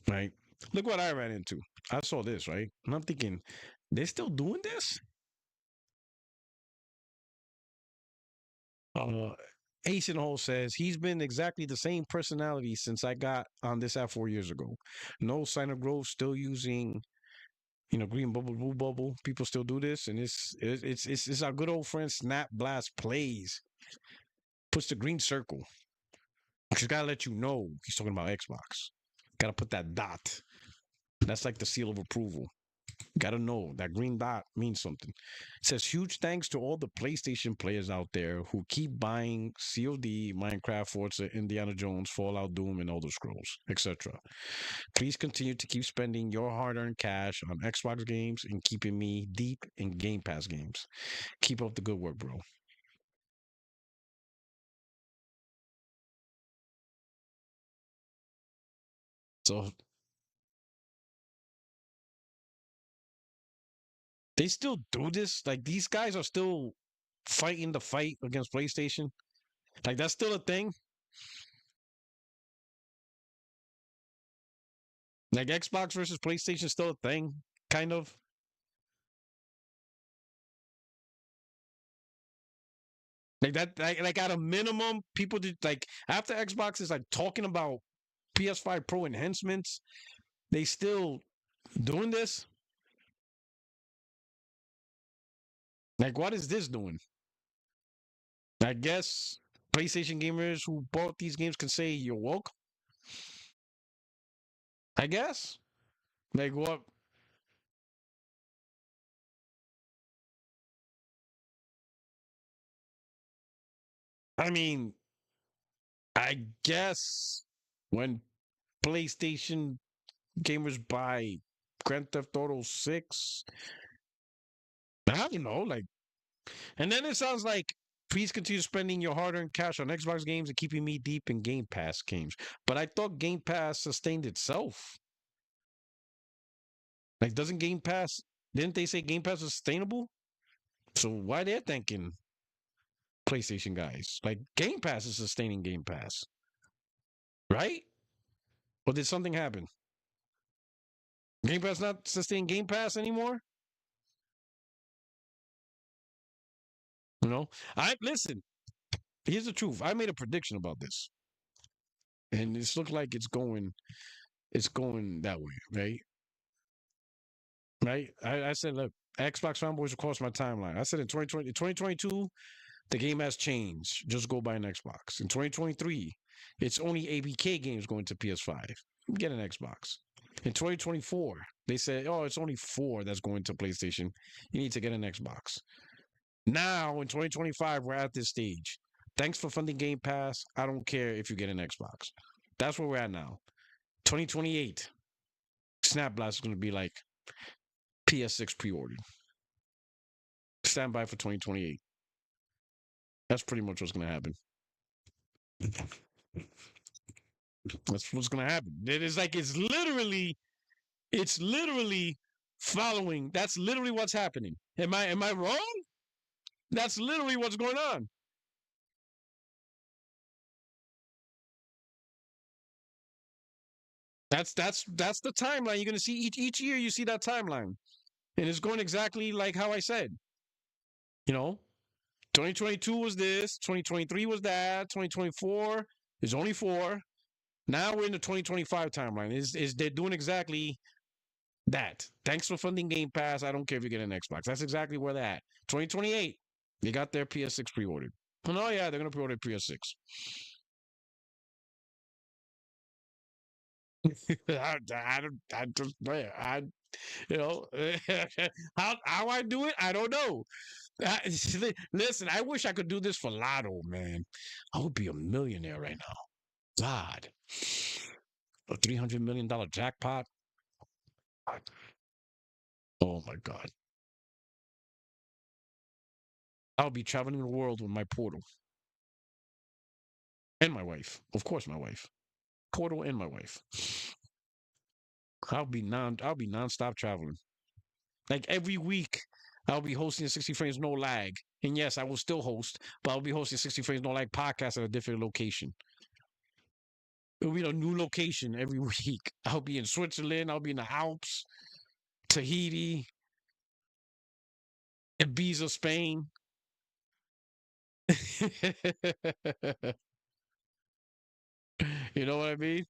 Right? Look what I ran into. I saw this, right? And I'm thinking, they're still doing this? Uh, Ace in the Hole says he's been exactly the same personality since I got on this app 4 years ago. No sign of growth. Still using, green bubble, blue bubble. People still do this, and it's our good old friend Snap Blast plays. Puts the green circle. He's got to let you know he's talking about Xbox. Got to put that dot. That's like the seal of approval. Got to know that green dot means something. It says huge thanks to all the PlayStation players out there who keep buying COD, Minecraft, Forza, Indiana Jones, Fallout, Doom, and Elder Scrolls, etc. Please continue to keep spending your hard-earned cash on Xbox games and keeping me deep in Game Pass games. Keep up the good work, bro. So they still do this? Like these guys are still fighting the fight against PlayStation? Like that's still a thing? Like Xbox versus PlayStation is still a thing, kind of. Like that, like at a minimum, people did like after Xbox is like talking about PS5 Pro enhancements, they still doing this. Like, what is this doing? I guess PlayStation gamers who bought these games can say you're woke. I guess. Like what? I mean, I guess when PlayStation gamers buy Grand Theft Auto 6, I don't know, like, and then it sounds like please continue spending your hard-earned cash on Xbox games and keeping me deep in Game Pass games. But I thought Game Pass sustained itself. Like, doesn't Game Pass? Didn't they say Game Pass is sustainable? So why they're thanking PlayStation guys? Like, Game Pass is sustaining Game Pass, right? Or did something happen? Game Pass not sustaining Game Pass anymore? You know, I listen. Here's the truth. I made a prediction about this, and it's looked like it's going that way, right? Right? I said, look, Xbox fanboys across my timeline. I said in 2022, the game has changed. Just go buy an Xbox. In 2023, it's only ABK games going to PS5. Get an Xbox. In 2024, they said, oh, it's only 4 that's going to PlayStation. You need to get an Xbox. Now, in 2025, we're at this stage. Thanks for funding Game Pass. I don't care if you get an Xbox. That's where we're at now. 2028, Snap Blast is going to be like PS6 pre-ordered. Stand by for 2028. That's pretty much what's going to happen. That's what's going to happen. It's literally following. That's literally what's happening. Am I wrong? That's literally what's going on. That's the timeline. You're going to see each year. You see that timeline, and it's going exactly like how I said. You know, 2022 was this, 2023 was that, 2024 is only 4. Now we're in the 2025 timeline. Is they're doing exactly that. Thanks for funding Game Pass. I don't care if you get an Xbox. That's exactly where they're at. 2028, they got their PS6 pre-ordered. And oh yeah, they're gonna pre-order PS6. I just, you know, how I do it, I don't know. Listen, I wish I could do this for Lotto, man. I would be a millionaire right now. God, a $300 million jackpot. Oh my God. I'll be traveling the world with my portal. And my wife. Of course, my wife. Portal and my wife. I'll be nonstop traveling. Like every week, I'll be hosting 60 Frames No Lag. And yes, I will still host, but I'll be hosting 60 Frames No Lag podcast at a different location. It'll be a new location every week. I'll be in Switzerland. I'll be in the Alps, Tahiti, Ibiza, Spain. You know what I mean?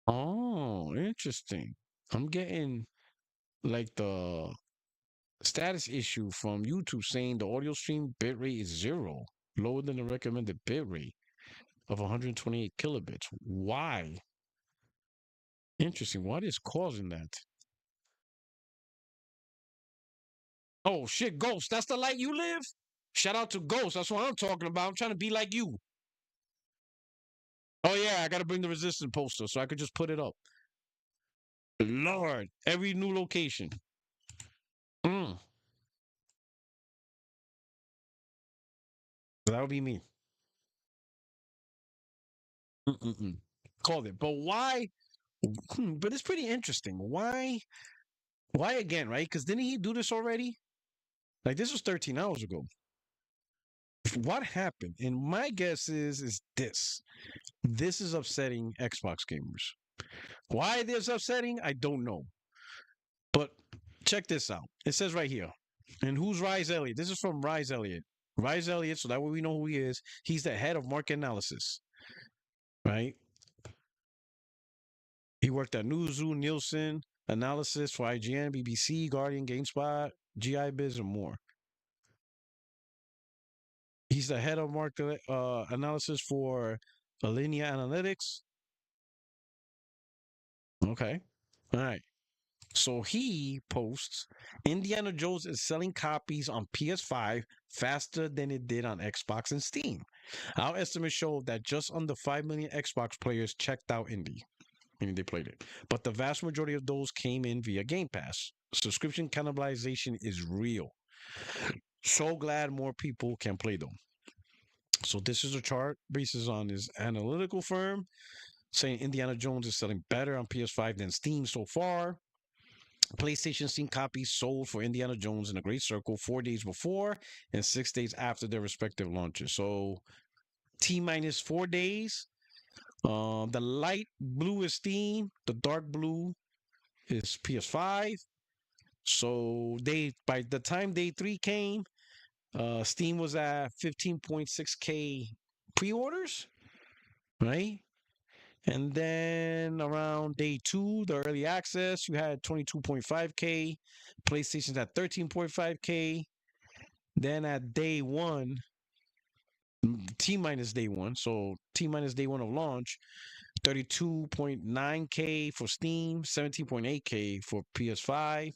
Oh, interesting. I'm getting like the status issue from YouTube saying the audio stream bitrate is 0, lower than the recommended bitrate of 128 kilobits. Why? Interesting. What is causing that? Oh shit, Ghost. That's the light you live? Shout out to Ghost. That's what I'm talking about. I'm trying to be like you. Oh yeah, I gotta bring the resistance poster so I could just put it up. Lord, every new location. Mm, that would be me. Mm-mm-mm. Called it. But why? But it's pretty interesting. Why? Why again, right? Because didn't he do this already? Like this was 13 hours ago. What happened? And my guess is this. This is upsetting Xbox gamers. Why this upsetting? I don't know. But check this out. It says right here. And who's Rise Elliott? This is from Rise Elliott. Rise Elliott, so that way we know who he is. He's the head of market analysis. Right? He worked at Newzoo, Nielsen, analysis for IGN, BBC, Guardian, GameSpot, GI Biz, and more. He's the head of market analysis for Alinea Analytics. Okay. All right. So he posts Indiana Jones is selling copies on PS5 faster than it did on Xbox and Steam. Our estimates show that just under 5 million Xbox players checked out Indy, meaning they played it. But the vast majority of those came in via Game Pass. Subscription cannibalization is real. So glad more people can play them. So this is a chart basis on his analytical firm saying Indiana Jones is selling better on PS5 than Steam so far. PlayStation Steam copies sold for Indiana Jones in a Great Circle 4 days before and 6 days after their respective launches. So T minus 4 days. The light blue is Steam. The dark blue is PS5. So by the time day 3 came, Steam was at 15.6K pre-orders, right? And then around day 2, the early access, you had 22.5K. PlayStation's at 13.5K. Then at day 1, T minus day 1, so T minus day 1 of launch, 32.9K for Steam, 17.8K for PS5.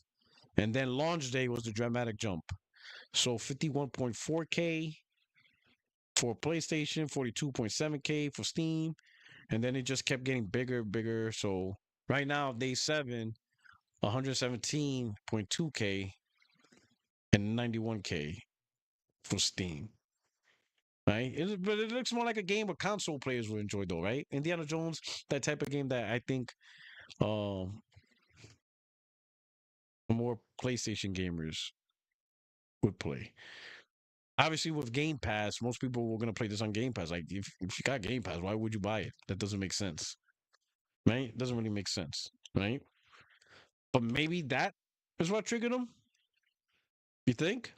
And then launch day was the dramatic jump. So 51.4K for PlayStation, 42.7K for Steam. And then it just kept getting bigger, bigger. So right now, day 7, 117.2K and 91K for Steam. Right? But it looks more like a game where console players will enjoy, though, right? Indiana Jones, that type of game that I think more PlayStation gamers would play. Obviously, with Game Pass, most people were going to play this on Game Pass. Like, if you got Game Pass, why would you buy it? That doesn't make sense, right? It doesn't really make sense, right? But maybe that is what triggered them. You think?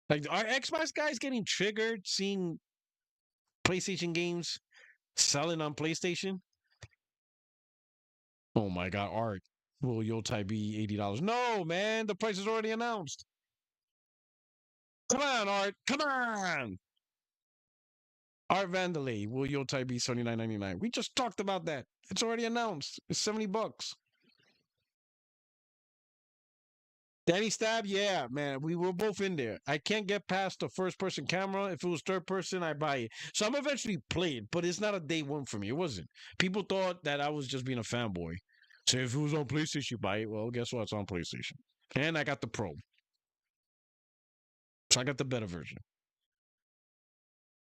Like, are Xbox guys getting triggered seeing PlayStation games selling on PlayStation? Oh my God, Art. Will Yotei be $80? No, man. The price is already announced. Come on, Art. Come on. Art Vandalay. Will Yotei be $79.99? We just talked about that. It's already announced. It's $70. Danny Stab, yeah, man, we were both in there. I can't get past the first-person camera. If it was third-person, I buy it. So I'm eventually played, but it's not a day one for me. It wasn't. People thought that I was just being a fanboy. So if it was on PlayStation, you buy it. Well, guess what? It's on PlayStation. And I got the Pro. So I got the better version.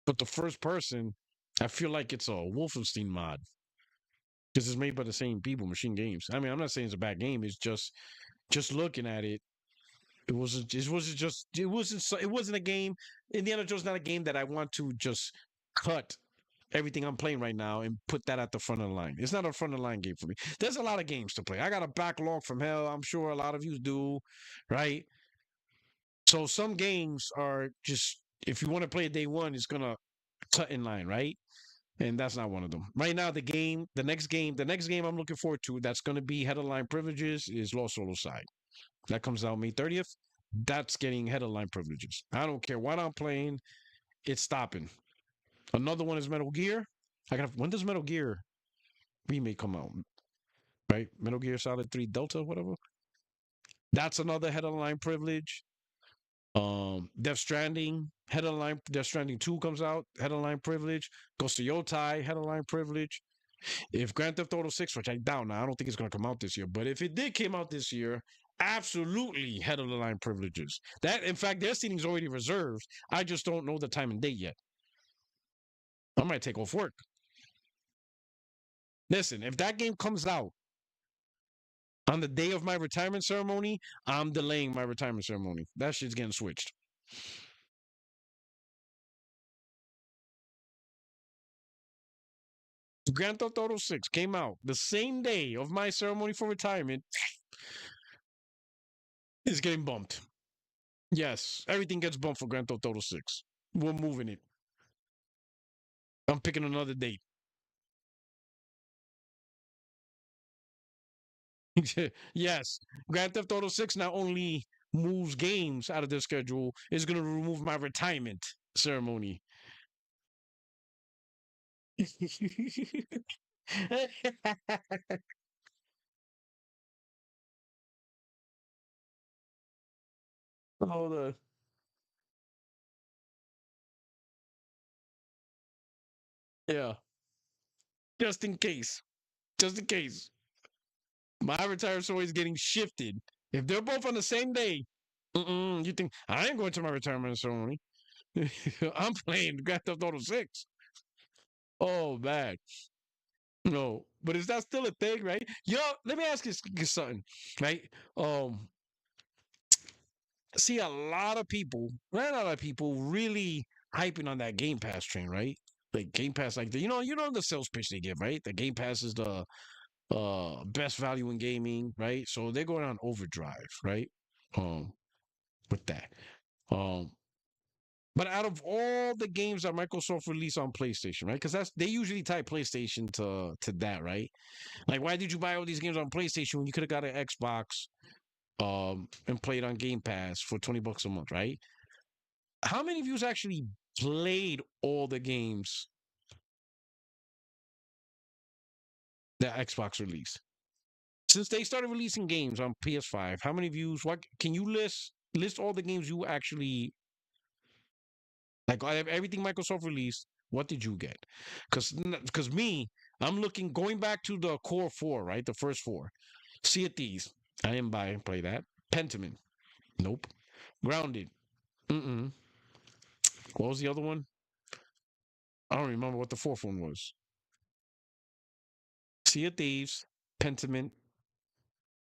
But the first person, I feel like it's a Wolfenstein mod. Because it's made by the same people, Machine Games. I mean, I'm not saying it's a bad game. It's just looking at it, it wasn't a game. Indiana Jones is not a game that I want to just cut everything I'm playing right now and put that at the front of the line. It's not a front of the line game for me. There's a lot of games to play. I got a backlog from hell. I'm sure a lot of you do, right? So some games are just, if you want to play it day one, it's gonna cut in line, right? And that's not one of them. Right now, the next game I'm looking forward to that's gonna be head of line privileges is Lost Solo Side. That comes out May 30th. That's getting head of line privileges. I don't care what I'm playing, it's stopping. Another one is Metal Gear. When does Metal Gear remake come out? Right? Metal Gear Solid 3 Delta, whatever. That's another head of line privilege. Death Stranding, head of line. Death Stranding 2 comes out, head of line privilege. Ghost of Yotei, head of line privilege. If Grand Theft Auto 6, which I doubt now, I don't think it's going to come out this year, but if it did came out this year, absolutely head of the line privileges. That, in fact, their seating is already reserved. I just don't know the time and date yet. I might take off work. Listen, if that game comes out on the day of my retirement ceremony, I'm delaying my retirement ceremony. That shit's getting switched. Grand Theft Auto 6 came out the same day of my ceremony for retirement. It's getting bumped. Yes, everything gets bumped for Grand Theft Auto 6. We're moving it. I'm picking another date. Yes, Grand Theft Auto 6 not only moves games out of their schedule is going to remove my retirement ceremony. Hold on. Yeah. Just in case. Just in case. My retirement ceremony is getting shifted. If they're both on the same day, you think I ain't going to my retirement ceremony? I'm playing Grand Theft Auto 6. Oh man, no. But is that still a thing, right? Yo, let me ask you something, right? Um, see a lot of people, not a lot of people, really hyping on that Game Pass train, right? Like Game Pass, like you know the sales pitch they give, right? The Game Pass is the best value in gaming, right? So they're going on overdrive, right? Um, with that. Um, but out of all the games that Microsoft released on PlayStation, right? Because they usually tie PlayStation to that, right? Like, why did you buy all these games on PlayStation when you could have got an Xbox, and played on Game Pass for $20 a month, right? How many of you actually played all the games that Xbox released? Since they started releasing games on PS5, how many views? What can you list all the games you actually like? Everything Microsoft released. What did you get? Because me, I'm looking going back to the core four, right? The first four. Sea of Thieves. I didn't buy and play that. Pentiment. Nope. Grounded. Mm-mm. What was the other one? I don't remember what the fourth one was. Sea of Thieves, Pentiment,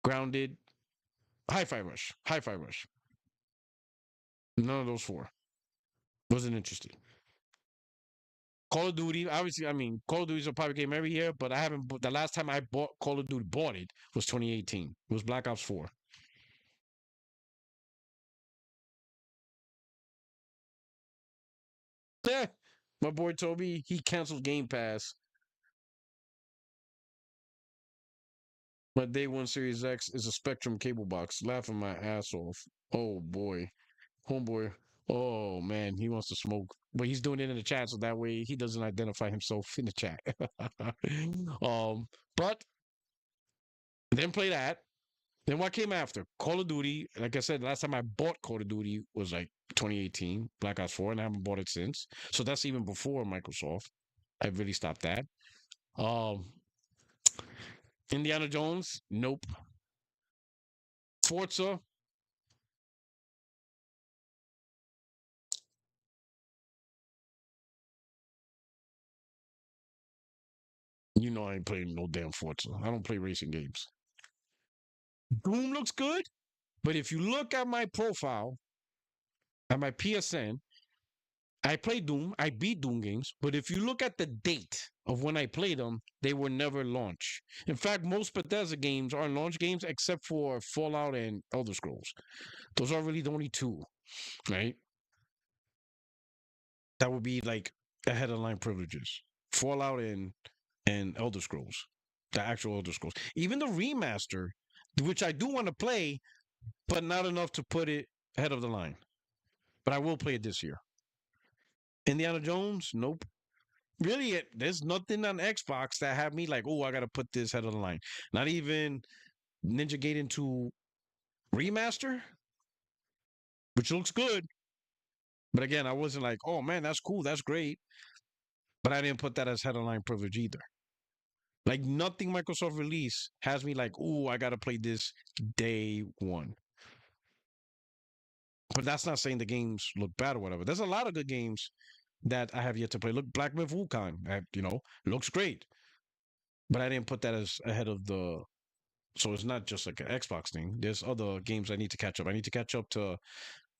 Grounded, Hi-Fi Rush. Hi-Fi Rush. None of those four. Wasn't interested. Call of Duty, obviously, I mean, Call of Duty is a popular game every year, but I haven't. The last time I bought Call of Duty, bought it was 2018. It was Black Ops 4. Yeah, my boy told me he canceled Game Pass. My day one Series X is a Spectrum cable box. Laughing my ass off. Oh boy, homeboy. Oh man, he wants to smoke, but he's doing it in the chat so that way he doesn't identify himself in the chat. But then play that. Then what came after? Call of Duty. Like I said, last time I bought Call of Duty was like 2018, Black Ops 4, and I haven't bought it since. So that's even before Microsoft. I really stopped that. Um, Indiana Jones, nope. Forza, you know I ain't playing no damn Forza. I don't play racing games. Doom looks good, but if you look at my profile, at my PSN, I play Doom. I beat Doom games, but if you look at the date of when I played them, they were never launched. In fact, most Bethesda games are launch games except for Fallout and Elder Scrolls. Those are really the only two, right? That would be like ahead of line privileges. Fallout and Elder Scrolls, the actual Elder Scrolls. Even the remaster, which I do want to play, but not enough to put it ahead of the line. But I will play it this year. Indiana Jones, nope. Really, there's nothing on Xbox that had me like, oh, I gotta put this head of the line. Not even Ninja Gaiden 2 remaster, which looks good. But again, I wasn't like, oh man, that's cool, that's great. But I didn't put that as head of line privilege either. Like nothing Microsoft release has me like, oh, I gotta play this day one. But that's not saying the games look bad or whatever. There's a lot of good games that I have yet to play. Look, Black Myth Wukong, looks great. But I didn't put that as ahead of the. So it's not just like an Xbox thing. There's other games I need to catch up. I need to catch up to.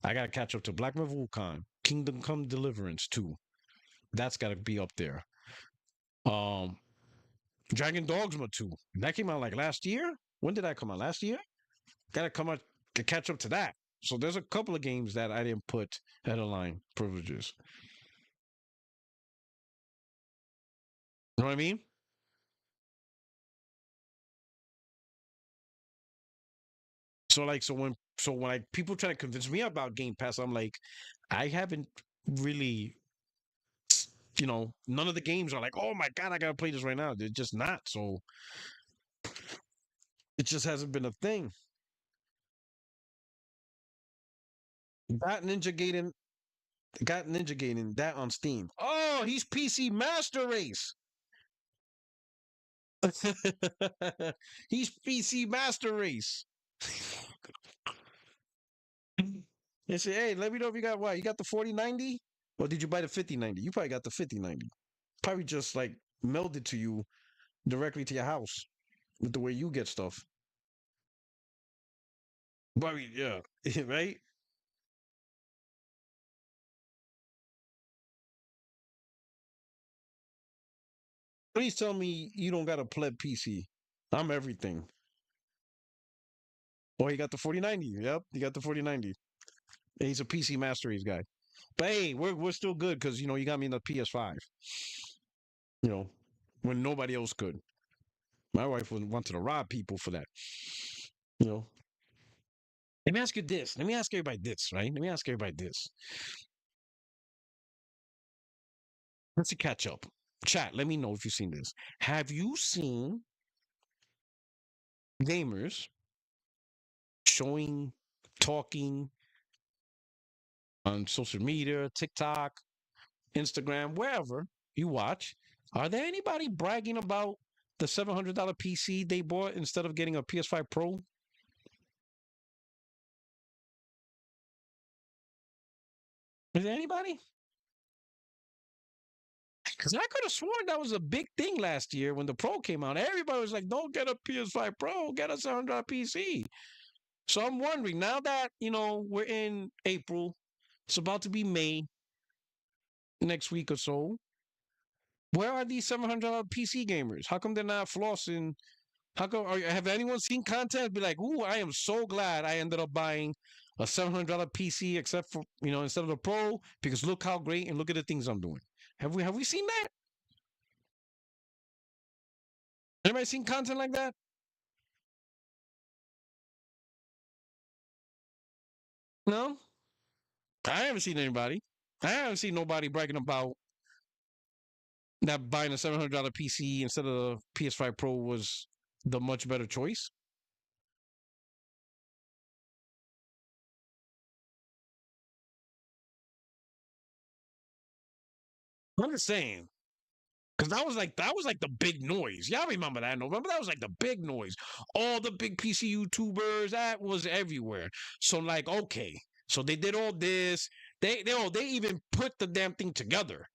I gotta catch up to Black Myth Wukong, Kingdom Come Deliverance 2. That's gotta be up there. Um, Dragon Dogma 2. That came out like last year. When did that come out? Last year. Gotta come out to catch up to that. So there's a couple of games that I didn't put head of line privileges. You know what I mean? So when So when people try to convince me about Game Pass, I'm like, I haven't really, none of the games are like, oh my god, I gotta play this right now. They're just not. So it just hasn't been a thing. Got Ninja Gaiden, that on Steam. Oh, he's PC Master Race. He's PC Master Race. They say, hey, let me know if you got what? You got the 4090? Or did you buy the 5090? You probably got the 5090. Probably just like mailed it to you directly to your house with the way you get stuff. Probably, yeah. Right? Please tell me you don't got a pleb PC. I'm everything. Oh, he got the 4090. Yep, he got the 4090. He's a PC Master Race guy. But hey, we're still good because you got me in the PS5. You know, when nobody else could. My wife wanted to rob people for that. You know. Let me ask you this. Let me ask everybody this, right? Let me ask everybody this. Let's catch up. Chat, let me know if you've seen this. Have you seen gamers showing, talking on social media, TikTok, Instagram, wherever you watch? Are there anybody bragging about the $700 PC they bought instead of getting a PS5 Pro? Is there anybody? Because I could have sworn that was a big thing last year when the Pro came out. Everybody was like, don't get a PS5 Pro, get a $700 PC. So I'm wondering, now that, we're in April, it's about to be May next week or so, where are these $700 PC gamers? How come they're not flossing? How come, have anyone seen content be like, ooh, I am so glad I ended up buying a $700 PC except for, instead of the Pro, because look how great and look at the things I'm doing. Have we seen that? Anybody seen content like that? No? I haven't seen anybody. I haven't seen nobody bragging about that buying a $700 PC instead of the PS5 Pro was the much better choice. I'm just saying. Because that was like the big noise. Y'all remember that? November? That was like the big noise. All the big PC YouTubers, that was everywhere. So like, okay. So they did all this. They even put the damn thing together.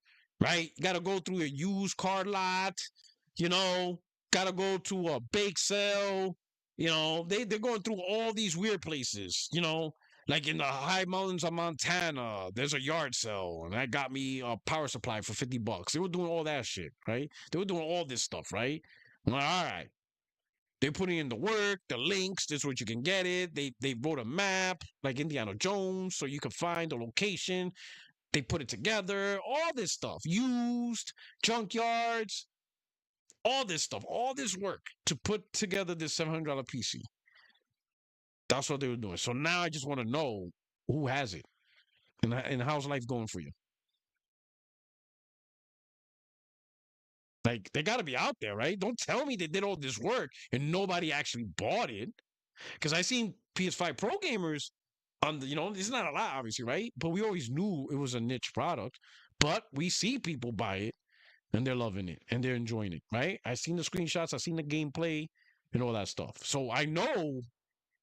Right? Gotta go through a used car lot, you know, gotta go to a bake sale. They're going through all these weird places, like in the high mountains of Montana, there's a yard sale, and that got me a power supply for $50. They were doing all that shit, right? They were doing all this stuff, right? I'm like, all right. They're putting in the work, the links. This is what you can get it. They wrote a map like Indiana Jones, so you can find the location. They put it together. All this stuff, used junkyards, all this stuff, all this work to put together this $700 PC. That's what they were doing. So now I just want to know who has it and how's life going for you. Like, they got to be out there, right? Don't tell me they did all this work and nobody actually bought it. Because I seen PS5 Pro gamers on the, it's not a lot, obviously, right? But we always knew it was a niche product. But we see people buy it and they're loving it and they're enjoying it, right? I seen the screenshots, I seen the gameplay and all that stuff. So I know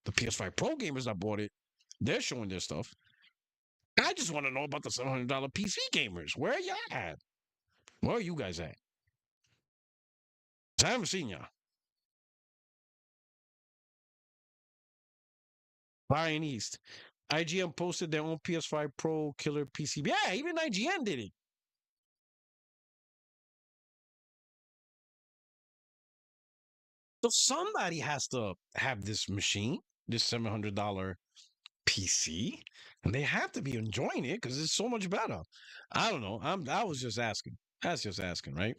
the PS5 Pro gamers that bought it, they're showing their stuff. I just want to know about the $700 PC gamers. Where are y'all at? Where are you guys at? I haven't seen y'all. Brian East. IGN posted their own PS5 Pro killer PC. Yeah, even IGN did it. So somebody has to have this machine, this $700 PC, and they have to be enjoying it because it's so much better. I don't know. I was just asking. That's just asking, right?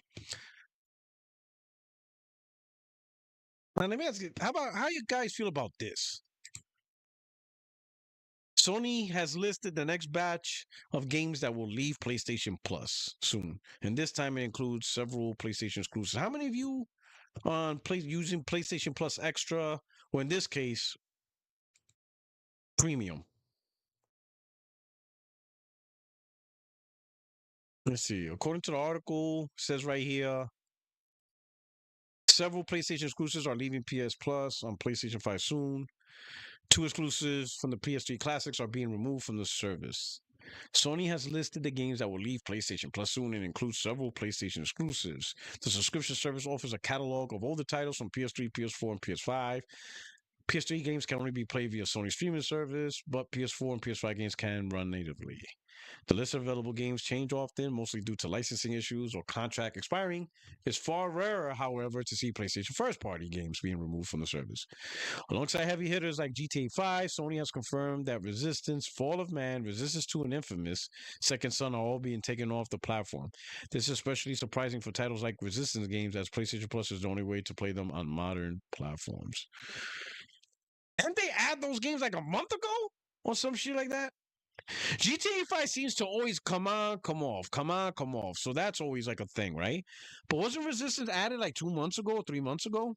Now let me ask you, how you guys feel about this? Sony has listed the next batch of games that will leave PlayStation Plus soon, and this time it includes several PlayStation exclusives. How many of you on using PlayStation Plus Extra, or in this case, Premium? Let's see. According to the article, it says right here, several PlayStation exclusives are leaving PS Plus on PlayStation 5 soon. 2 exclusives from the PS3 classics are being removed from the service. Sony has listed the games that will leave PlayStation Plus soon and includes several PlayStation exclusives. The subscription service offers a catalog of all the titles from PS3, PS4, and PS5. PS3 games can only be played via Sony streaming service, but PS4 and PS5 games can run natively. The list of available games change often, mostly due to licensing issues or contract expiring. It's far rarer, however, to see PlayStation first-party games being removed from the service. Alongside heavy hitters like GTA 5, Sony has confirmed that Resistance, Fall of Man, Resistance 2, and Infamous Second Son are all being taken off the platform. This is especially surprising for titles like Resistance games, as PlayStation Plus is the only way to play them on modern platforms. Didn't they add those games like a month ago or some shit like that? GTA 5 seems to always come on, come off, come on, come off. So that's always like a thing, right? But wasn't Resistance added like 2 months ago or 3 months ago?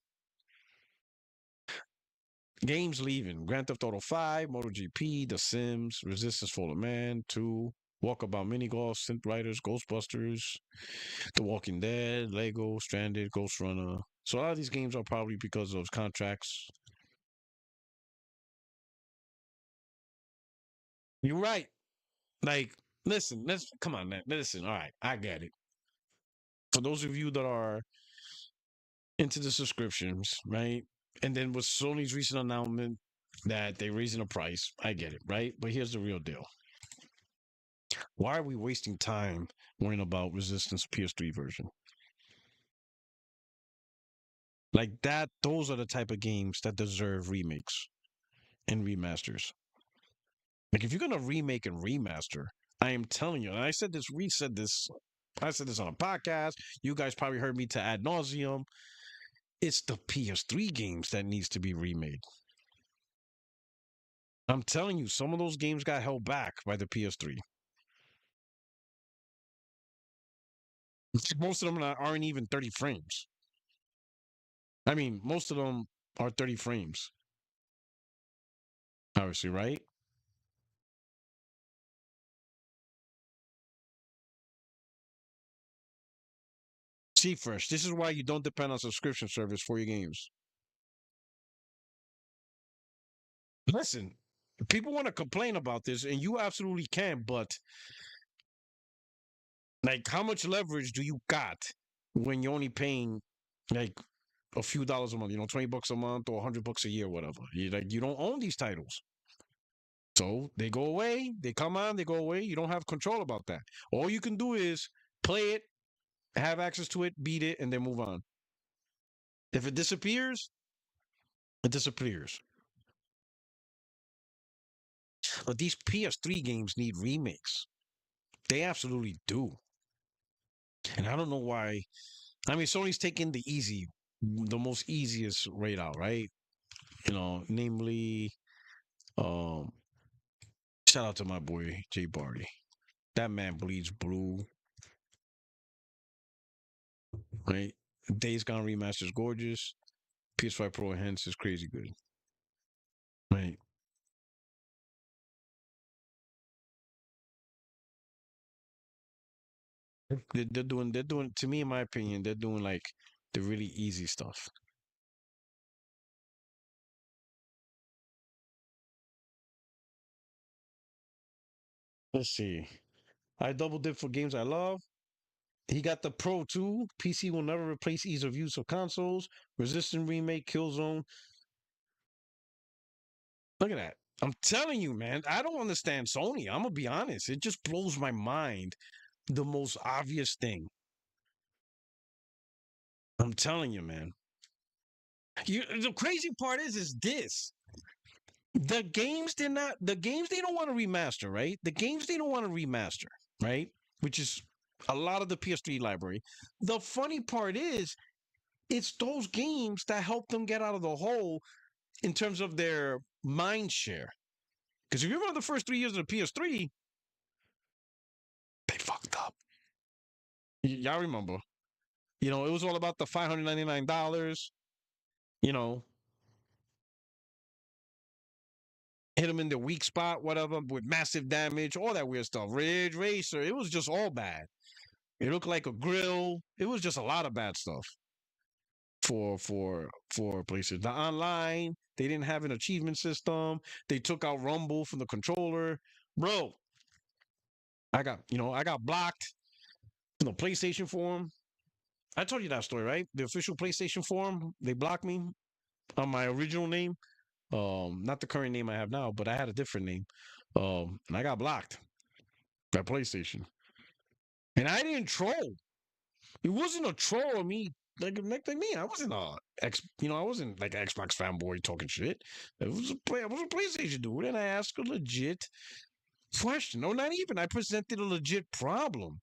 Games leaving: Grand Theft Auto 5, MotoGP, The Sims, Resistance Fall of Man 2, Walkabout Mini Golf, Synth Riders, Ghostbusters, The Walking Dead, Lego, Stranded, Ghost Runner. So a lot of these games are probably because of contracts. You're right. Like, listen, let's come on, man. Listen, all right, I get it. For those of you that are into the subscriptions, right? And then with Sony's recent announcement that they're raising the price, I get it, right? But here's the real deal. Why are we wasting time worrying about Resistance PS3 version? Like that, those are the type of games that deserve remakes and remasters. Like if you're gonna remake and remaster, I am telling you, and I said this, I said this on a podcast. You guys probably heard me to ad nauseum. It's the PS3 games that needs to be remade. I'm telling you, some of those games got held back by the PS3. Most of them aren't even 30 frames. I mean, most of them are 30 frames. Obviously, right? See first. This is why you don't depend on subscription service for your games. Listen, people want to complain about this, and you absolutely can, but like, how much leverage do you got when you're only paying like a few dollars a month? You know, $20 a month or $100 a year, whatever. You don't own these titles, so they go away. They come on, they go away. You don't have control about that. All you can do is play it, have access to it, beat it, and then move on. If it disappears, it disappears. But these PS3 games need remakes. They absolutely do. And I don't know why. I mean, Sony's taking the most easiest rate out, right? You know, namely, um, shout out to my boy Jay Barty. That man bleeds blue, right? Days Gone Remastered is gorgeous. PS5 Pro Enhanced is crazy good, right? They're doing, to me, in my opinion, they're doing like the really easy stuff. Let's see. I double dip for games I love. He got the Pro 2. PC will never replace ease of use of consoles. Resistant Remake, Killzone. Look at that. I'm telling you, man, I don't understand Sony. I'm going to be honest. It just blows my mind. The most obvious thing. I'm telling you, man. The crazy part is this. The games they don't want to remaster, right? The games they don't want to remaster, right? Which is a lot of the PS3 library. The funny part is, it's those games that help them get out of the hole in terms of their mind share. Because if you remember the first 3 years of the PS3, they fucked up. Y'all remember? It was all about the $599. You know, hit them in the weak spot, whatever, with massive damage, all that weird stuff. Ridge Racer, it was just all bad. It looked like a grill. It was just a lot of bad stuff for PlayStation. The online, they didn't have an achievement system. They took out Rumble from the controller. Bro, I got blocked from the PlayStation forum. I told you that story, right? The official PlayStation forum, they blocked me on my original name. Not the current name I have now, but I had a different name. And I got blocked by PlayStation. And I didn't troll. It wasn't a troll of me like me. I wasn't I wasn't like an Xbox fanboy talking shit. I was a PlayStation dude, and I asked a legit question. No, not even. I presented a legit problem.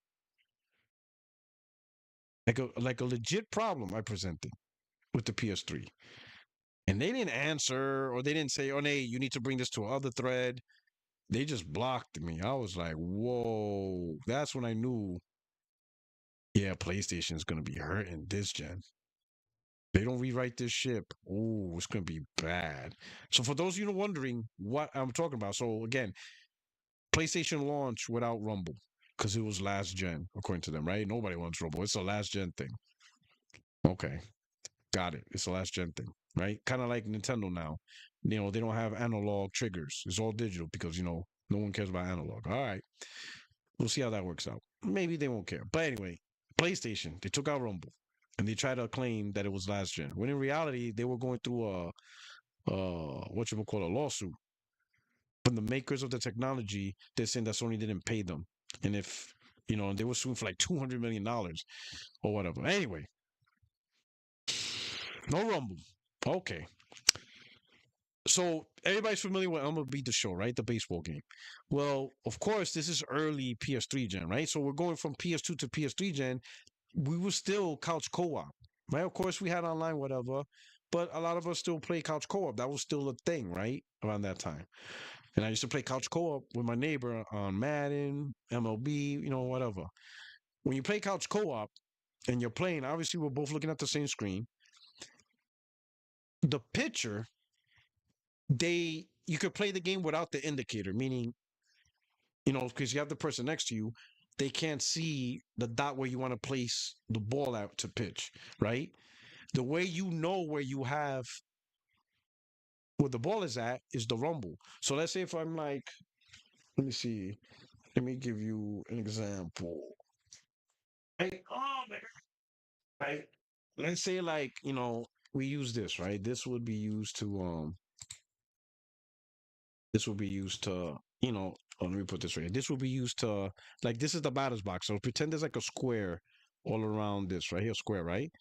Like a legit problem I presented with the PS3. And they didn't answer, or they didn't say, "Oh, hey, you need to bring this to another thread." They just blocked me. I was like, "Whoa!" That's when I knew, yeah, PlayStation is gonna be hurting this gen. They don't rewrite this ship. Oh, it's gonna be bad. So for those of you wondering what I'm talking about, so again, PlayStation launched without Rumble because it was last gen, according to them, right? Nobody wants Rumble. It's a last gen thing. Okay. Got it. It's a last gen thing, right? Kind of like Nintendo now. They don't have analog triggers. It's all digital because, no one cares about analog. All right. We'll see how that works out. Maybe they won't care. But anyway, PlayStation, they took out Rumble and they tried to claim that it was last gen. When in reality, they were going through a lawsuit from the makers of the technology. They're saying that Sony didn't pay them. And if, they were suing for like $200 million or whatever. Anyway, no Rumble. Okay. So everybody's familiar with MLB The Show, right? The baseball game. Well, of course, this is early PS3 gen, right? So we're going from PS2 to PS3 gen. We were still couch co-op, right? Of course, we had online, whatever, but a lot of us still play couch co-op. That was still a thing, right? Around that time. And I used to play couch co-op with my neighbor on Madden, MLB, whatever. When you play couch co-op and you're playing, obviously we're both looking at the same screen. The pitcher, you could play the game without the indicator, meaning, because you have the person next to you, they can't see the dot where you want to place the ball out to pitch, right? The way where the ball is at is the rumble. So let's say if I'm like, let me see, let me give you an example. Right? Oh man. Right? Let's say like, we use this, right? This would be used to let me put this right. This will be used to, like, this is the batter's box. So pretend there's like a square all around this, right here, square, right?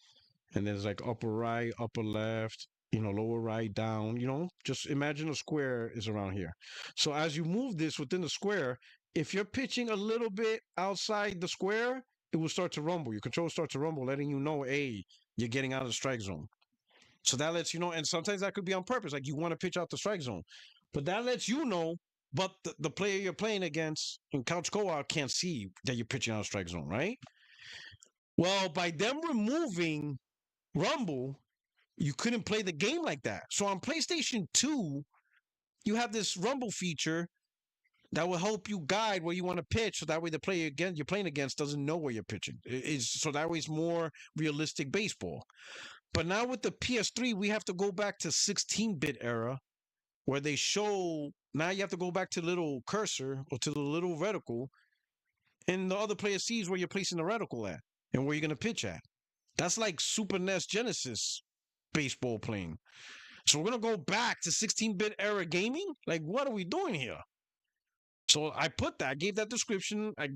And there's like upper right, upper left, lower right, down, just imagine a square is around here. So as you move this within the square, if you're pitching a little bit outside the square, it will start to rumble. Your controller starts to rumble, letting you know, hey, you're getting out of the strike zone. So that lets you know, and sometimes that could be on purpose, like you want to pitch out the strike zone. But that lets you know, but the player you're playing against in couch co-op can't see that you're pitching out of strike zone, right? Well, by them removing Rumble, you couldn't play the game like that. So on PlayStation 2, you have this Rumble feature that will help you guide where you want to pitch, so that way the player you're playing against doesn't know where you're pitching. So that way it's more realistic baseball. But now with the PS3, we have to go back to 16-bit era, where they show, now you have to go back to the little cursor or to the little reticle, and the other player sees where you're placing the reticle at and where you're going to pitch at. That's like Super NES Genesis baseball playing. So we're going to go back to 16-bit era gaming? Like, what are we doing here? So I gave that description. I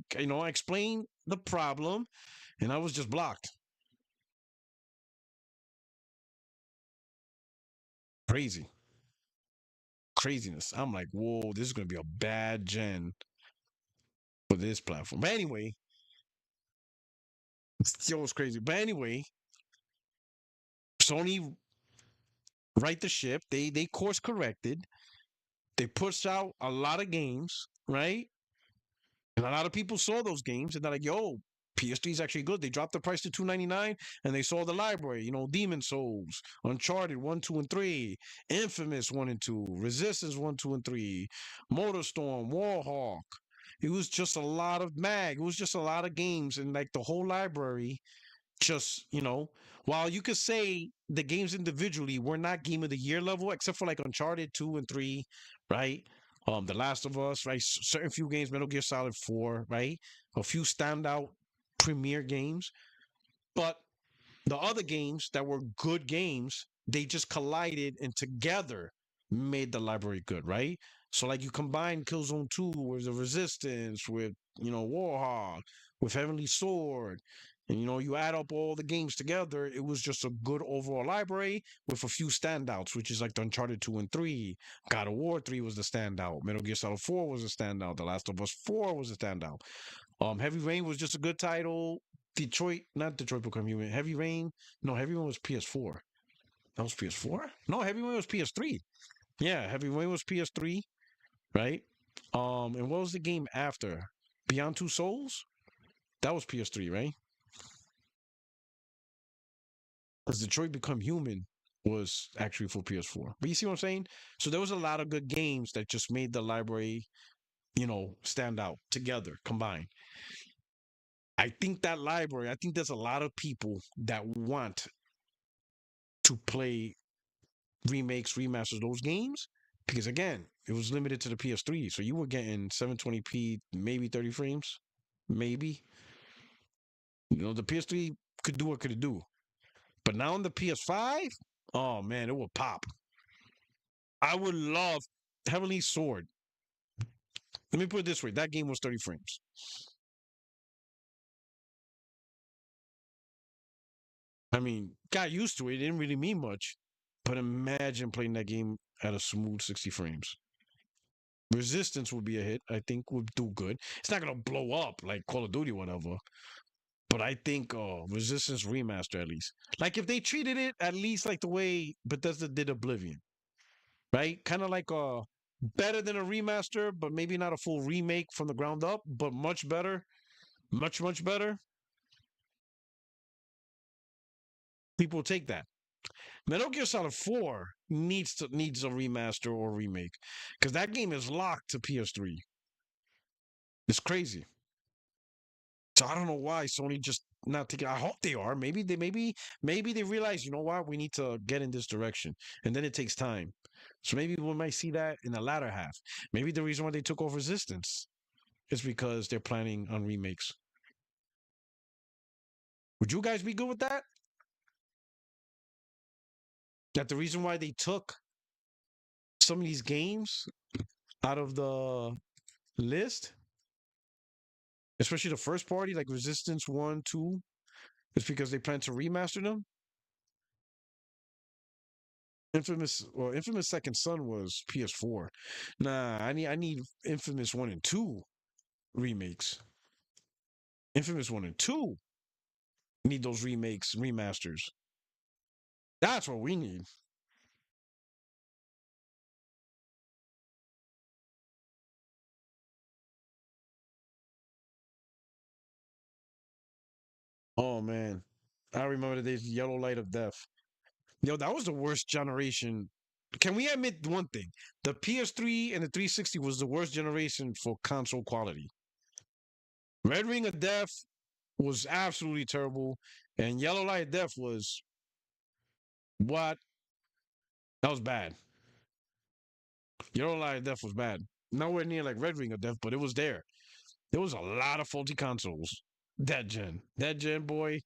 explained the problem, and I was just blocked. Craziness. I'm like, whoa, this is going to be a bad gen for this platform. But anyway, still was crazy. But anyway, Sony right the ship. They course corrected. they pushed out a lot of games, right? And a lot of people saw those games and they're like, yo, PS3 is actually good. They dropped the price to $299 and they saw the library, Demon Souls, Uncharted 1, 2, and 3, Infamous 1 and 2, Resistance 1, 2, and 3, Motorstorm, Warhawk. It was just a lot of mag. It was just a lot of games and like the whole library just, while you could say the games individually were not game of the year level, except for like Uncharted 2 and 3, right? The Last of Us, right? Certain few games, Metal Gear Solid 4, right? A few standout premier games. But the other games that were good games, they just collided and together made the library good, right? So like you combine Killzone 2 with the Resistance, with Warhawk, with Heavenly Sword, and you add up all the games together, it was just a good overall library with a few standouts, which is like the Uncharted 2 and 3. God of War 3 was the standout. Metal Gear Solid 4 was a standout. The Last of Us 4 was a standout. Heavy Rain was just a good title. Not Detroit Become Human. Heavy Rain. No, Heavy Rain was PS4. That was PS4? No, Heavy Rain was PS3. Yeah, Heavy Rain was PS3, right? And what was the game after? Beyond Two Souls? That was PS3, right? Because Detroit Become Human was actually for PS4. But you see what I'm saying? So there was a lot of good games that just made the library, stand out together, combined. I think there's a lot of people that want to play remakes, remasters, those games, because again, it was limited to the PS3. So you were getting 720p, maybe 30 frames, maybe. The PS3 could do what could it do. But now on the PS5, oh man, it will pop. I would love Heavenly Sword. Let me put it this way: that game was 30 frames. I mean, got used to it. It didn't really mean much. But imagine playing that game at a smooth 60 frames. Resistance would be a hit. I think would do good. It's not gonna blow up like Call of Duty or whatever. But I think Resistance Remaster at least. Like if they treated it at least like the way Bethesda did Oblivion. Right? Kind of like better than a remaster, but maybe not a full remake from the ground up, but much better. Much, much better. People will take that. Metal Gear Solid 4 needs a remaster or remake. Because that game is locked to PS3. It's crazy. So I don't know why Sony just not taking. I hope they are. Maybe they realize, what, we need to get in this direction, and then it takes time. So maybe we might see that in the latter half. Maybe the reason why they took off Resistance is because they're planning on remakes. Would you guys be good with that? That the reason why they took some of these games out of the list, especially the first party like Resistance 1, 2, is because they plan to remaster them? Infamous Second Son was PS4. Nah, I need Infamous 1 and 2 remakes. Infamous 1 and 2 need those remakes, remasters. That's what we need. Oh man. I remember the days Yellow Light of Death. Yo, that was the worst generation. Can we admit one thing? The PS3 and the 360 was the worst generation for console quality. Red Ring of Death was absolutely terrible, and Yellow Light of Death was what? That was bad. Yellow Light of Death was bad. Nowhere near like Red Ring of Death, but it was there. There was a lot of faulty consoles. That gen, boy,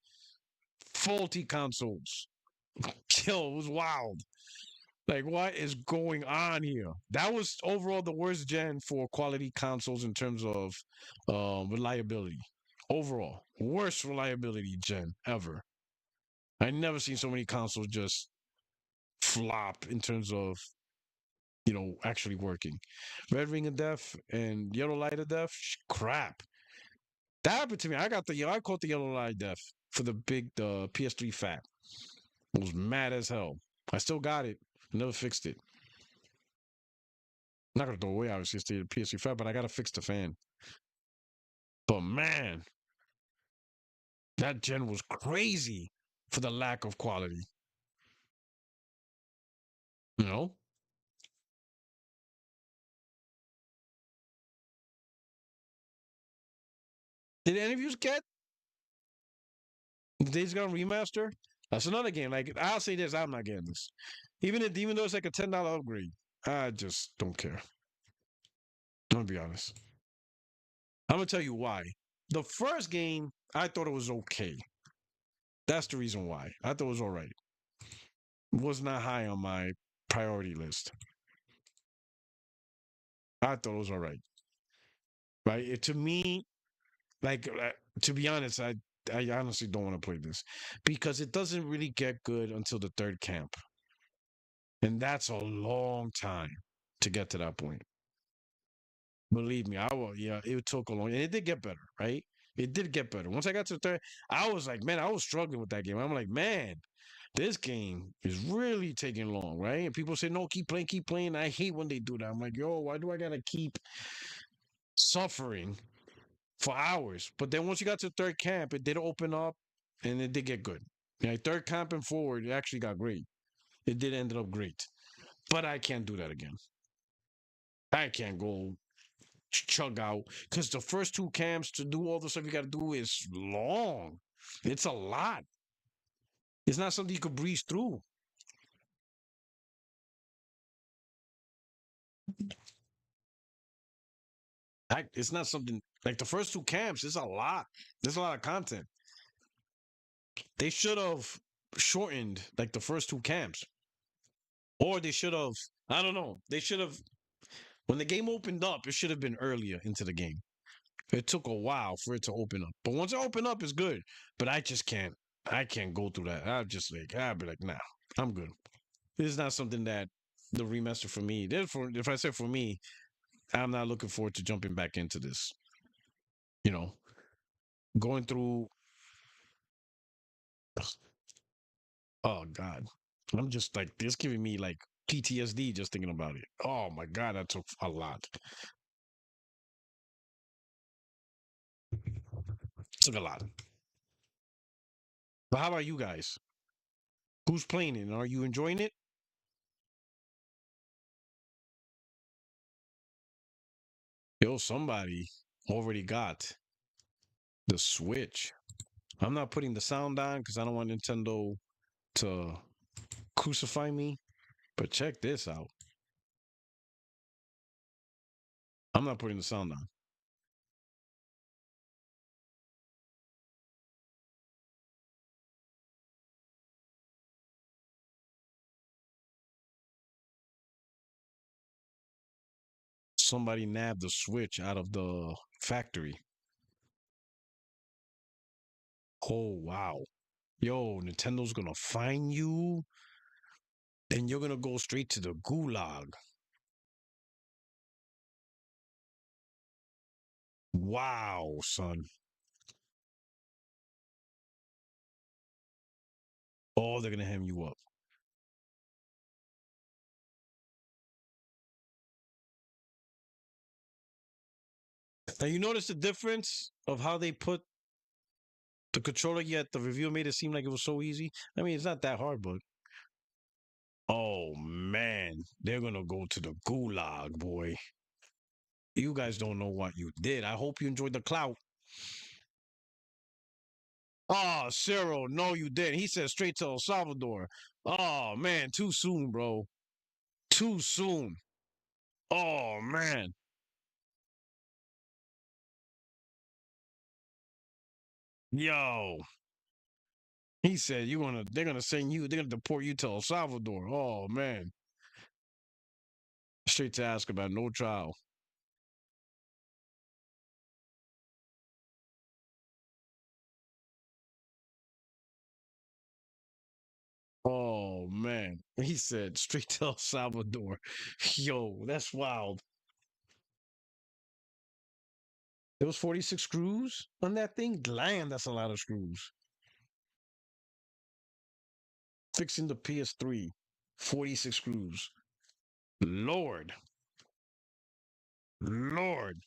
faulty consoles. Yo, it was wild. Like, what is going on here? That was overall the worst gen for quality consoles in terms of reliability. Overall, worst reliability gen ever. I never seen so many consoles just flop in terms of actually working. Red Ring of Death and Yellow Light of Death, crap. That happened to me. I caught the Yellow Light of Death for the PS3 fat. I was mad as hell. I still got it. Never fixed it. not gonna throw away obviously it's the PS5, but I gotta fix the fan. But man, that gen was crazy for the lack of quality. You know? Did any of you get the Days Gone remaster? That's another game. Like I'll say this, I'm not getting this. Even though it's like a $10 upgrade, I just don't care. I'm gonna be honest. I'm gonna tell you why. The first game, I thought it was okay. That's the reason why. I thought it was all right. Was not high on my priority list. I thought it was all right. Right? To me, like to be honest, I honestly don't want to play this because it doesn't really get good until the third camp, and that's a long time to get to that point. Believe me, I will. Yeah, it took a long, and it did get better, right? It did get better. Once I got to the third, I was like, man, I was struggling with that game. I'm like, man, this game is really taking long, right? And people say, no, keep playing, keep playing. I hate when they do that. I'm like, yo, why do I gotta keep suffering for hours? But then once you got to third camp, it did open up and it did get good. Yeah, third camp and forward, it actually got great. It did end up great. But I can't do that again. I can't go chug out because the first two camps to do all the stuff you got to do is long. It's a lot. It's not something you could breeze through. It's not something like the first two camps. It's a lot. There's a lot of content. They should have shortened like the first two camps, or they should have. I don't know. They should have when the game opened up. It should have been earlier into the game. It took a while for it to open up, but once it opened up, it's good. But I just can't. I can't go through that. I'll be like, nah, I'm good. This is not something that the remaster for me. Therefore, if I say for me, I'm not looking forward to jumping back into this. You know, going through. Oh God, I'm just like it's giving me like PTSD just thinking about it. Oh my God, that took a lot. Took a lot. But how about you guys? Who's playing it? And are you enjoying it? Yo, somebody already got the Switch. I'm not putting the sound on because I don't want Nintendo to crucify me. But check this out. I'm not putting the sound on. Somebody nabbed the Switch out of the factory. Oh, wow. Yo, Nintendo's gonna fine you, and you're gonna go straight to the gulag. Wow, son. Oh, they're gonna hem you up. Now you notice the difference of how they put the controller, yet the review made it seem like it was so easy. I mean, it's not that hard, but oh man, they're gonna go to the gulag, boy. You guys don't know what you did. I hope you enjoyed the clout. Oh, Cyril, no, you didn't. He said straight to El Salvador. Oh man, too soon, bro. Too soon. Oh man. Yo. He said they're gonna send you, they're gonna deport you to El Salvador. Oh man. Straight to ask about no trial. Oh man. He said straight to El Salvador. Yo, that's wild. There was 46 screws on that thing? Damn, that's a lot of screws. Fixing the PS3. 46 screws. Lord. Lord.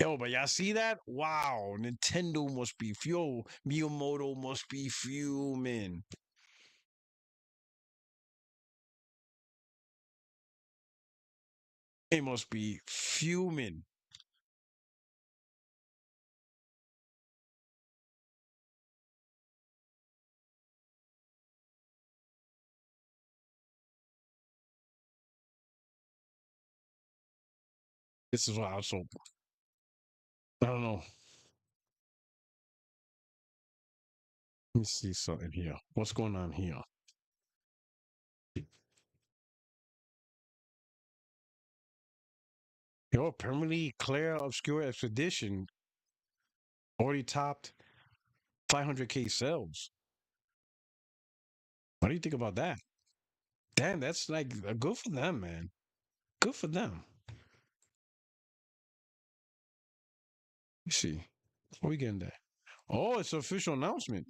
Yo, but y'all see that? Wow, Nintendo must be Miyamoto must be fuming. It must be fuming. This is what I was hoping. I don't know. Let me see something here. What's going on here? Yo, permanently Claire Obscure Expedition already topped 500K sales. What do you think about that? Damn, that's like good for them, man. Good for them. You see, what we getting there? Oh, it's an official announcement.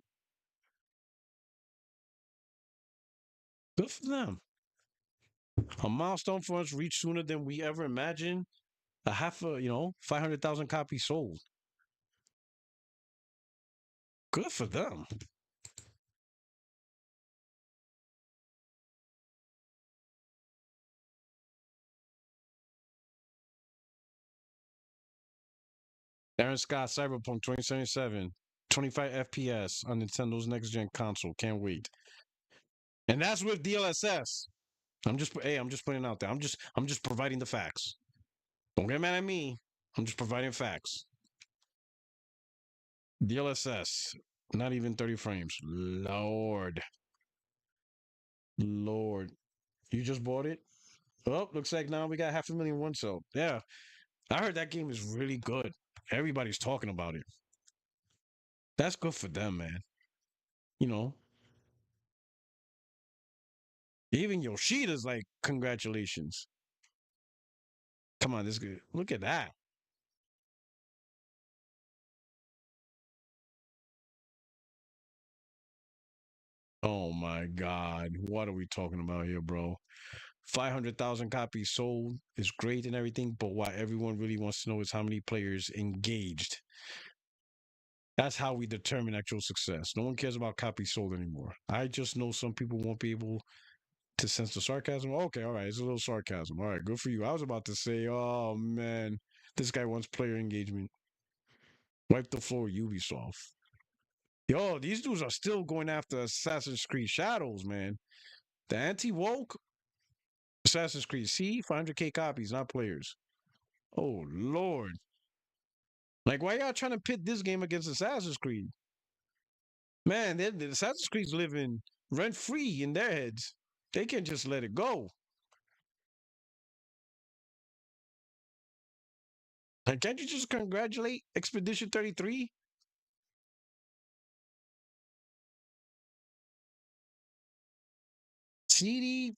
Good for them. A milestone for us reached sooner than we ever imagined. 500,000 copies sold. Good for them. Aaron Scott, Cyberpunk 2077, 25 FPS on Nintendo's next gen console. Can't wait. And that's with DLSS. I'm just putting it out there. I'm just providing the facts. Don't get mad at me. I'm just providing facts. DLSS, not even 30 frames. Lord. Lord. You just bought it? Oh, looks like now we got 500,000 one sold. Yeah. I heard that game is really good. Everybody's talking about it. That's good for them, man. You know, even Yoshida's like, congratulations. Come on, this good. Look at that. Oh my God. What are we talking about here, bro? 500,000 copies sold is great and everything, but what everyone really wants to know is how many players engaged. That's how we determine actual success. No one cares about copies sold anymore. I just know some people won't be able to sense the sarcasm. Okay, all right, it's a little sarcasm. All right, good for you. I was about to say, oh man, this guy wants player engagement. Wipe the floor, Ubisoft. Yo, these dudes are still going after Assassin's Creed Shadows, man. The anti-woke Assassin's Creed. See, 500K copies, not players. Oh Lord. Like, why y'all trying to pit this game against Assassin's Creed? Man, the Assassin's Creed's living rent-free in their heads. They can't just let it go. And can't you just congratulate Expedition 33? CD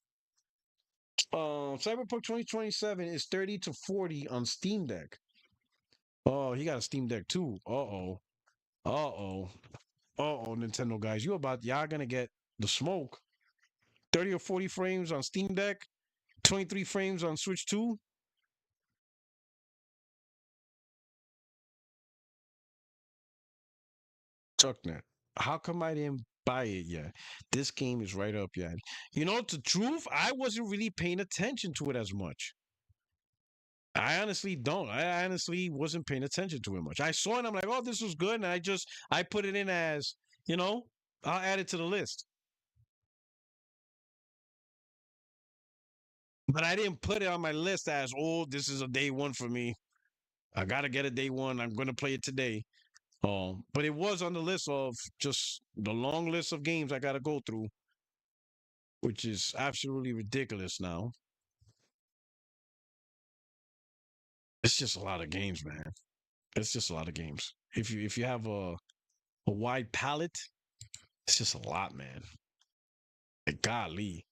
Cyberpunk 2027 is 30 to 40 on Steam Deck. Oh, he got a Steam Deck too. Uh-oh. Uh-oh. Uh-oh, Nintendo guys. Y'all gonna get the smoke. 30 or 40 frames on Steam Deck, 23 frames on Switch 2. Chucknet. How come I didn't buy it yet? This game is right up yet. You know, the truth, I wasn't really paying attention to it as much. I honestly don't. I honestly wasn't paying attention to it much. I saw it and I'm like, oh, this was good. And I put it in as, you know, I'll add it to the list. But I didn't put it on my list as, oh, this is a day one for me. I gotta get a day one. I'm gonna play it today. But it was on the list of just the long list of games I gotta go through, which is absolutely ridiculous now. It's just a lot of games, man. It's just a lot of games. If you have a wide palette, it's just a lot, man. Like golly.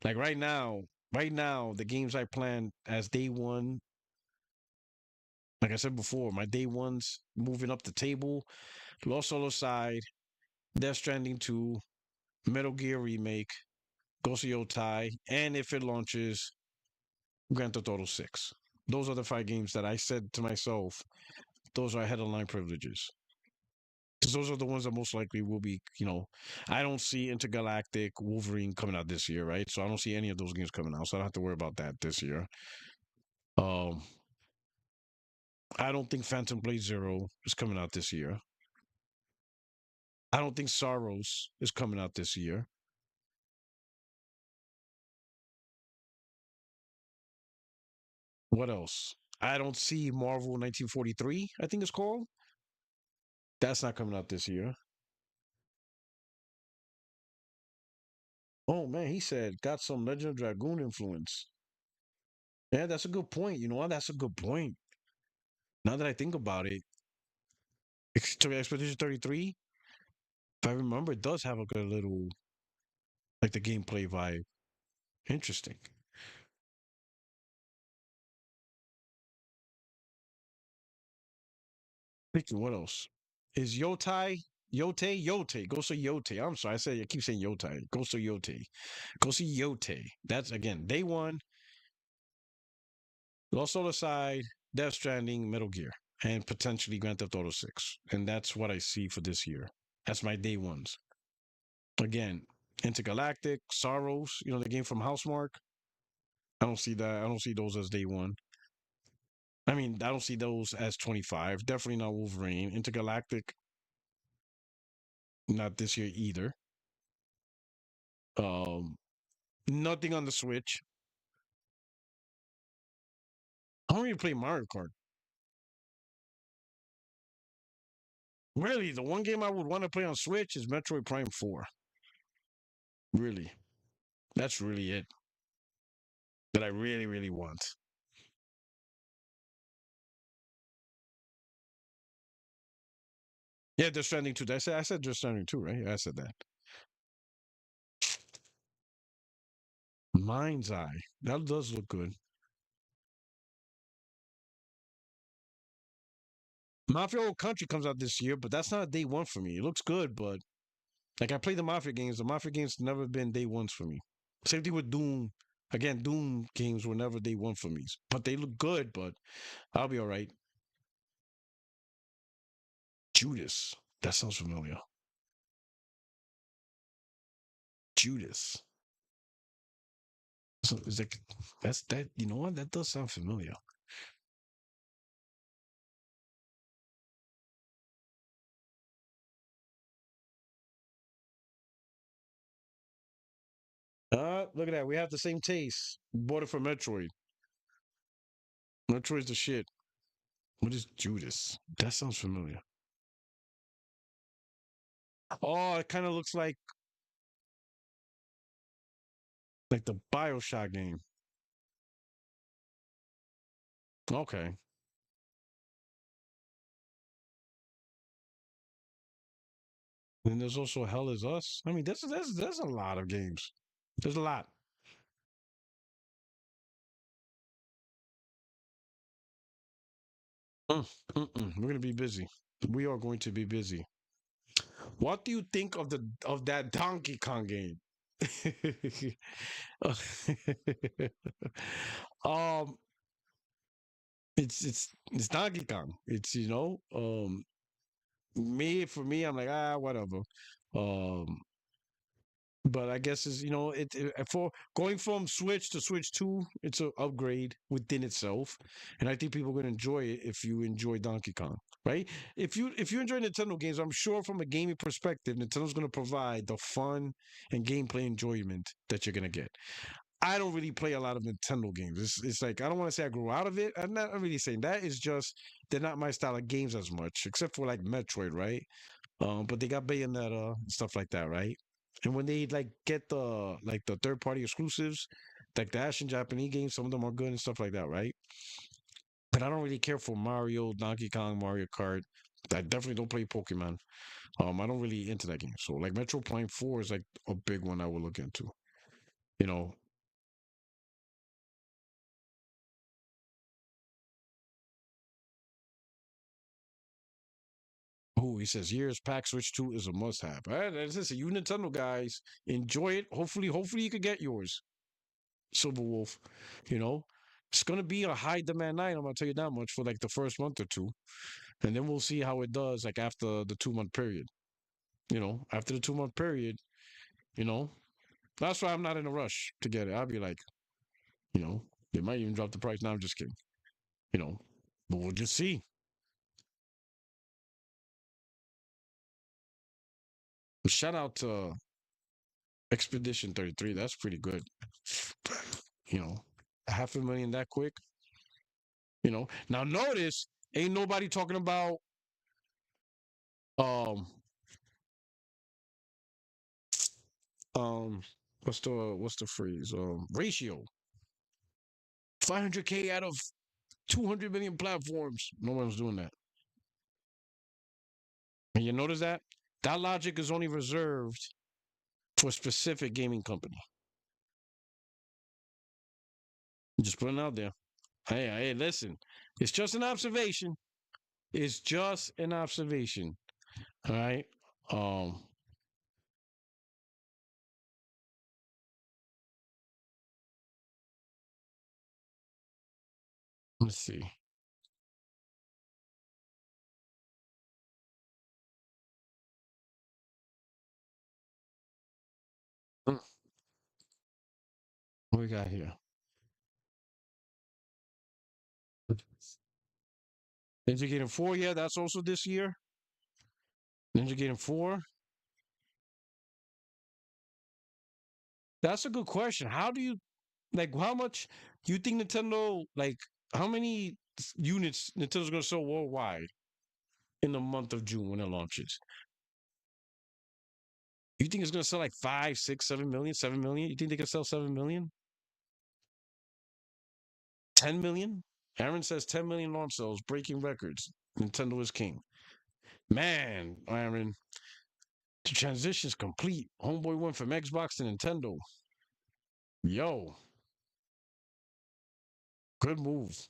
Like right now, the games I plan as day one, like I said before, my day ones moving up the table, Lost Solo Side, Death Stranding 2, Metal Gear Remake, Ghost of Yotei, and if it launches, Grand Theft Auto 6. Those are the 5 games that I said to myself, those are head-of-line privileges. Because those are the ones that most likely will be, I don't see Intergalactic Wolverine coming out this year, right? So I don't see any of those games coming out, so I don't have to worry about that this year. Um, I don't think Phantom Blade Zero is coming out this year. I don't think Sorrows is coming out this year. What else? I don't see Marvel 1943, I think it's called. That's not coming out this year. Oh man, he said got some Legend of Dragoon influence. Yeah, that's a good point. You know what? That's a good point. Now that I think about it, Expedition 33, if I remember, it does have a good little, like the gameplay vibe. Interesting. Thinking, what else? Is Yotei? Go see Yotei. I'm sorry, I keep saying Yotei. Go see Yotei. Go see Yotei. That's again day one. Lost Soul Aside, Death Stranding, Metal Gear, and potentially Grand Theft Auto 6. And that's what I see for this year. That's my day ones. Again, Intergalactic, Sorrows, the game from Housemark. I don't see that. I don't see those as day one. I mean, I don't see those as 25. Definitely not Wolverine. Intergalactic, not this year either. Um, Nothing on the Switch. I don't even play Mario Kart. Really, the one game I would want to play on Switch is Metroid Prime 4. Really. That's really it that I really, really want. Yeah, Death Stranding 2. I said Death Stranding 2, right? Yeah, I said that. Mind's Eye. That does look good. Mafia Old Country comes out this year, but that's not a day one for me. It looks good, but like I play the Mafia games. The Mafia games never been day ones for me. Same thing with Doom. Again, Doom games were never day one for me. But they look good, but I'll be all right. Judas. That sounds familiar. Judas. So it's like that's that. You know what? That does sound familiar. Look at that. We have the same taste. Bought it for Metroid. Metroid's the shit. What is Judas? That sounds familiar. Oh, it kind of looks like the Bioshock game. Okay. And there's also Hell Is Us. I mean, there's a lot of games. There's a lot. We're gonna be busy. We are going to be busy. What do you think of that Donkey Kong game? um, it's Donkey Kong. It's for me, I'm like whatever. Um, but I guess for going from Switch to Switch 2, it's an upgrade within itself, and I think people are gonna enjoy it if you enjoy Donkey Kong, right? If you enjoy Nintendo games, I'm sure from a gaming perspective, Nintendo's gonna provide the fun and gameplay enjoyment that you're gonna get. I don't really play a lot of Nintendo games. It's like I don't want to say I grew out of it. I'm not really saying that. It's just they're not my style of games as much, except for like Metroid, right? But they got Bayonetta and stuff like that, right? And when they like get the third party exclusives, like the Asian Japanese games, some of them are good and stuff like that, right? But I don't really care for Mario, Donkey Kong, Mario Kart. I definitely don't play Pokemon. I don't really into that game. So like Metro Prime 4 is like a big one I would look into. You know, who he says years pack Switch 2 is a must have. All right, listen, you Nintendo guys, enjoy it. Hopefully you could get yours. Silver Wolf, you know. It's gonna be a high demand night. I'm gonna tell you that much for like the first month or two, and then we'll see how it does like after the 2 month period. After the 2 month period, you know, that's why I'm not in a rush to get it. I'll be like, you know, they might even drop the price. Now I'm just kidding, you know, but we'll just see. But shout out to Expedition 33. That's pretty good. You know, 500,000 that quick. Now notice ain't nobody talking about um um what's the phrase ratio 500K out of 200 million platforms. No one's doing that. And you notice that logic is only reserved for a specific gaming company. Just putting it out there. Hey, listen, it's just an observation. It's just an observation. All right. um let's see. Mm, what we got here? Ninja Gaiden 4, yeah, that's also this year. Ninja Gaiden 4. That's a good question. How do you like how much you think Nintendo like how many units Nintendo's gonna sell worldwide in the month of June when it launches? You think it's gonna sell like 5, 6, 7 million, 7 million? You think they can sell 7 million? 10 million? Aaron says 10 million launch sales, breaking records. Nintendo is king. Man, Aaron, the transition's complete. Homeboy went from Xbox to Nintendo. Yo, good move.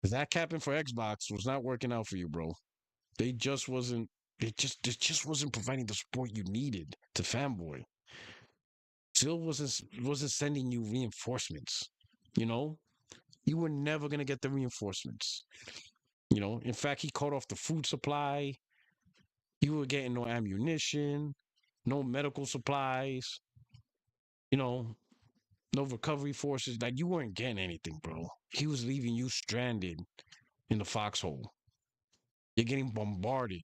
That capping for Xbox was not working out for you, bro. They just wasn't. It just wasn't providing the support you needed to Fanboy. Still wasn't sending you reinforcements. You know, you were never gonna get the reinforcements. In fact, he cut off the food supply. You were getting no ammunition, no medical supplies. You know, no recovery forces. Like you weren't getting anything, bro. He was leaving you stranded in the foxhole. You're getting bombarded,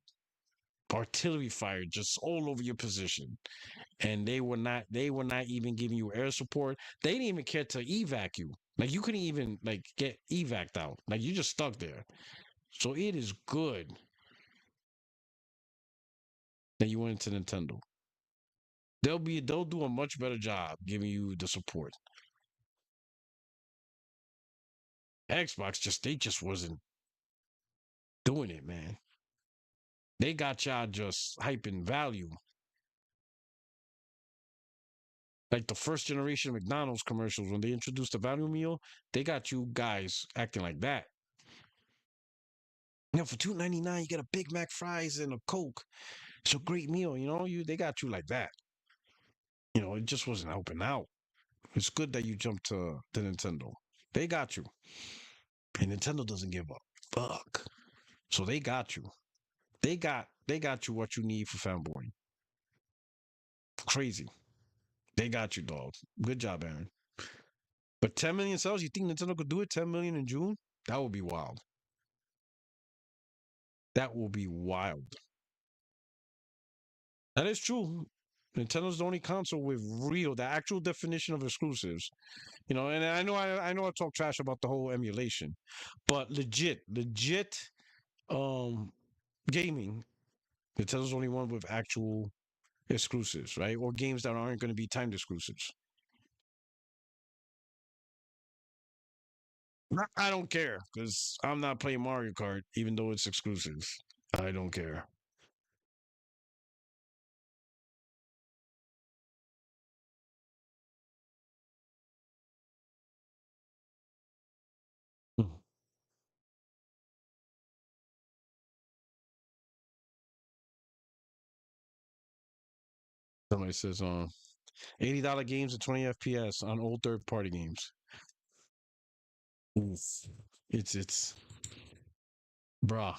artillery fire just all over your position. And they were not even giving you air support. They didn't even care to evac you. Like you couldn't even like get evac'd out. Like you just stuck there. So it is good that you went into Nintendo. They'll do a much better job giving you the support. Xbox they just wasn't doing it, man. They got y'all just hyping value. Like the first generation of McDonald's commercials when they introduced the value meal, they got you guys acting like that. For $2.99, you get a Big Mac fries and a Coke. It's a great meal, they got you like that. It just wasn't helping out. It's good that you jumped to the Nintendo. They got you. And Nintendo doesn't give a fuck. So they got you. They got you what you need for Fanboy. Crazy. They got you, dog. Good job, Aaron. But 10 million sales, you think Nintendo could do it? 10 million in June? That would be wild. That will be wild. That is true. Nintendo's the only console with the actual definition of exclusives. And I know I talk trash about the whole emulation, but legit um gaming, Nintendo's the only one with actual exclusives, right? Or games that aren't going to be timed exclusives. I don't care because I'm not playing Mario Kart, even though it's exclusive. I don't care. Hmm. Somebody says, $80 games at 20 FPS on old third-party games. Oof. It's bruh.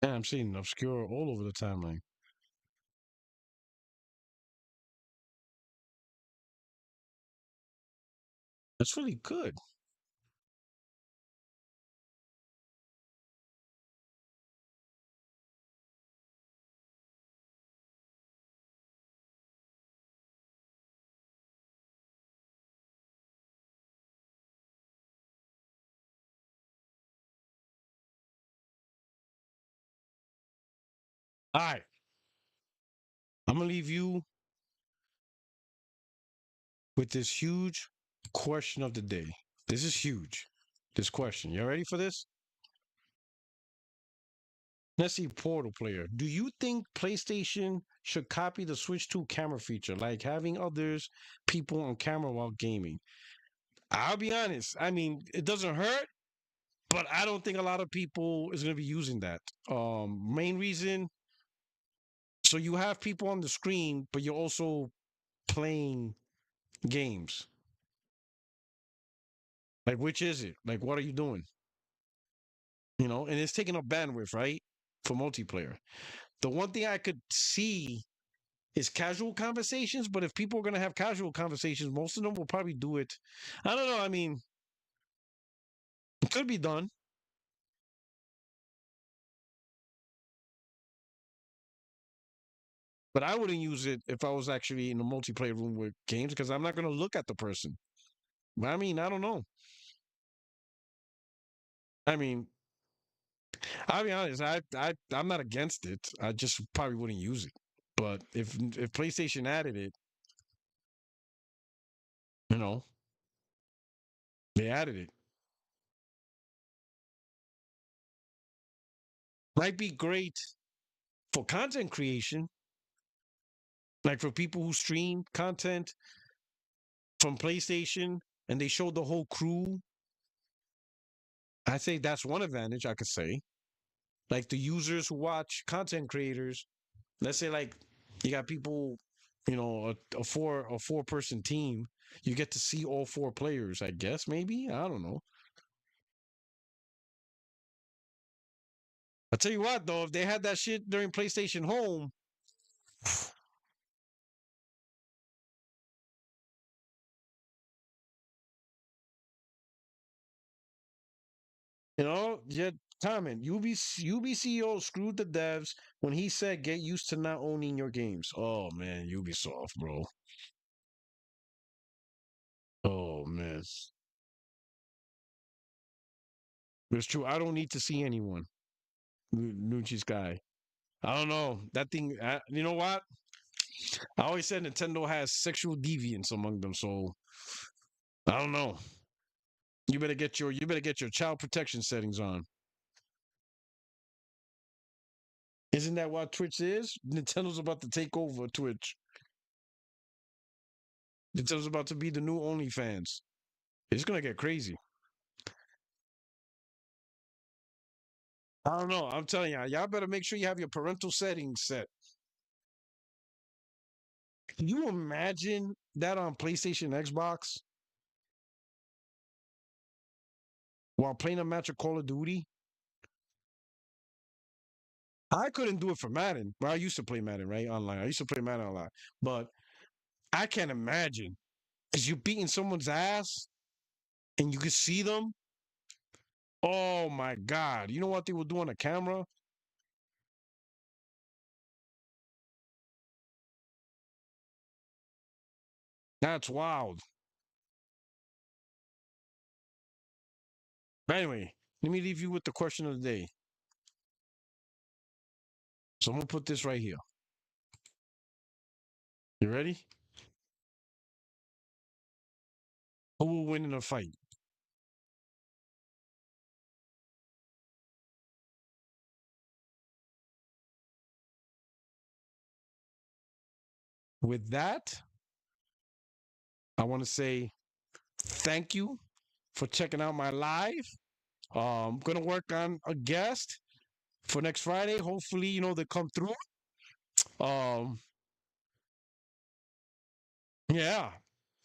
Yeah, I'm seeing obscure all over the timeline. That's really good. All right. I'm gonna leave you with this huge question of the day. This is huge. This question. You ready for this? Let's see, Portal player. Do you think PlayStation should copy the Switch 2 camera feature, like having others people on camera while gaming? I'll be honest. I mean, it doesn't hurt, but I don't think a lot of people is going to be using that. Main reason, so you have people on the screen, but you're also playing games. Like, which is it? Like, what are you doing? You know, and it's taking up bandwidth, right? For multiplayer. The one thing I could see is casual conversations, but if people are going to have casual conversations, most of them will probably do it. I don't know. I mean, it could be done, but I wouldn't use it if I was actually in a multiplayer room with games because I'm not going to look at the person. But I mean, I don't know. I mean, I'll be honest. I'm not against it. I just probably wouldn't use it. But if PlayStation added it, you know, they added it. Might be great for content creation, like for people who stream content from PlayStation and they show the whole crew. I say that's one advantage I could say. Like the users who watch content creators, let's say like you got people, you know, a four person team, you get to see all four players, I guess, maybe. I don't know. I'll tell you what though, if they had that shit during PlayStation Home, you know, yeah, comment. UB CEO screwed the devs when he said get used to not owning your games. Oh man, Ubisoft, bro. Oh man. It's true. I don't need to see anyone. Nucci's guy. I don't know. That thing, you know what? I always said Nintendo has sexual deviance among them, so I don't know. You better get your child protection settings on. Isn't that what Twitch is? Nintendo's about to take over Twitch. Nintendo's about to be the new OnlyFans. It's gonna get crazy. I don't know. I'm telling y'all better make sure you have your parental settings set. Can you imagine that on PlayStation, Xbox, while playing a match of Call of Duty? I couldn't do it for Madden. Well, I used to play Madden, right? Online. I used to play Madden online. But I can't imagine. Because you're beating someone's ass and you can see them. Oh my God. You know what they will do on the camera? That's wild. But anyway, let me leave you with the question of the day. So I'm going to put this right here. You ready? Who will win in a fight? with that, I want to say thank you for checking out my live. I'm gonna work on a guest for next Friday. Hopefully, they come through. Um, yeah.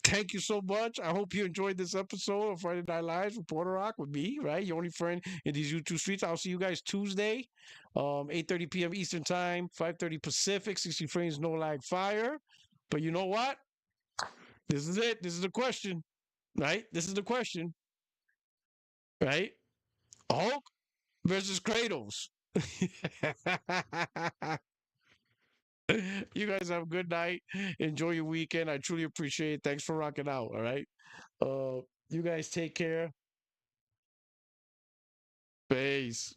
Thank you so much. I hope you enjoyed this episode of Friday Night Lives with Puertorock with me, right? Your only friend in these YouTube streets. I'll see you guys Tuesday, 8:30 p.m. Eastern Time, 5:30 Pacific, 60 frames, no lag fire. But you know what? This is it. This is the question, right? This is the question, right? Hulk versus Kratos. You guys have a good night. Enjoy your weekend. I truly appreciate it. Thanks for rocking out. All right. You guys take care. Peace.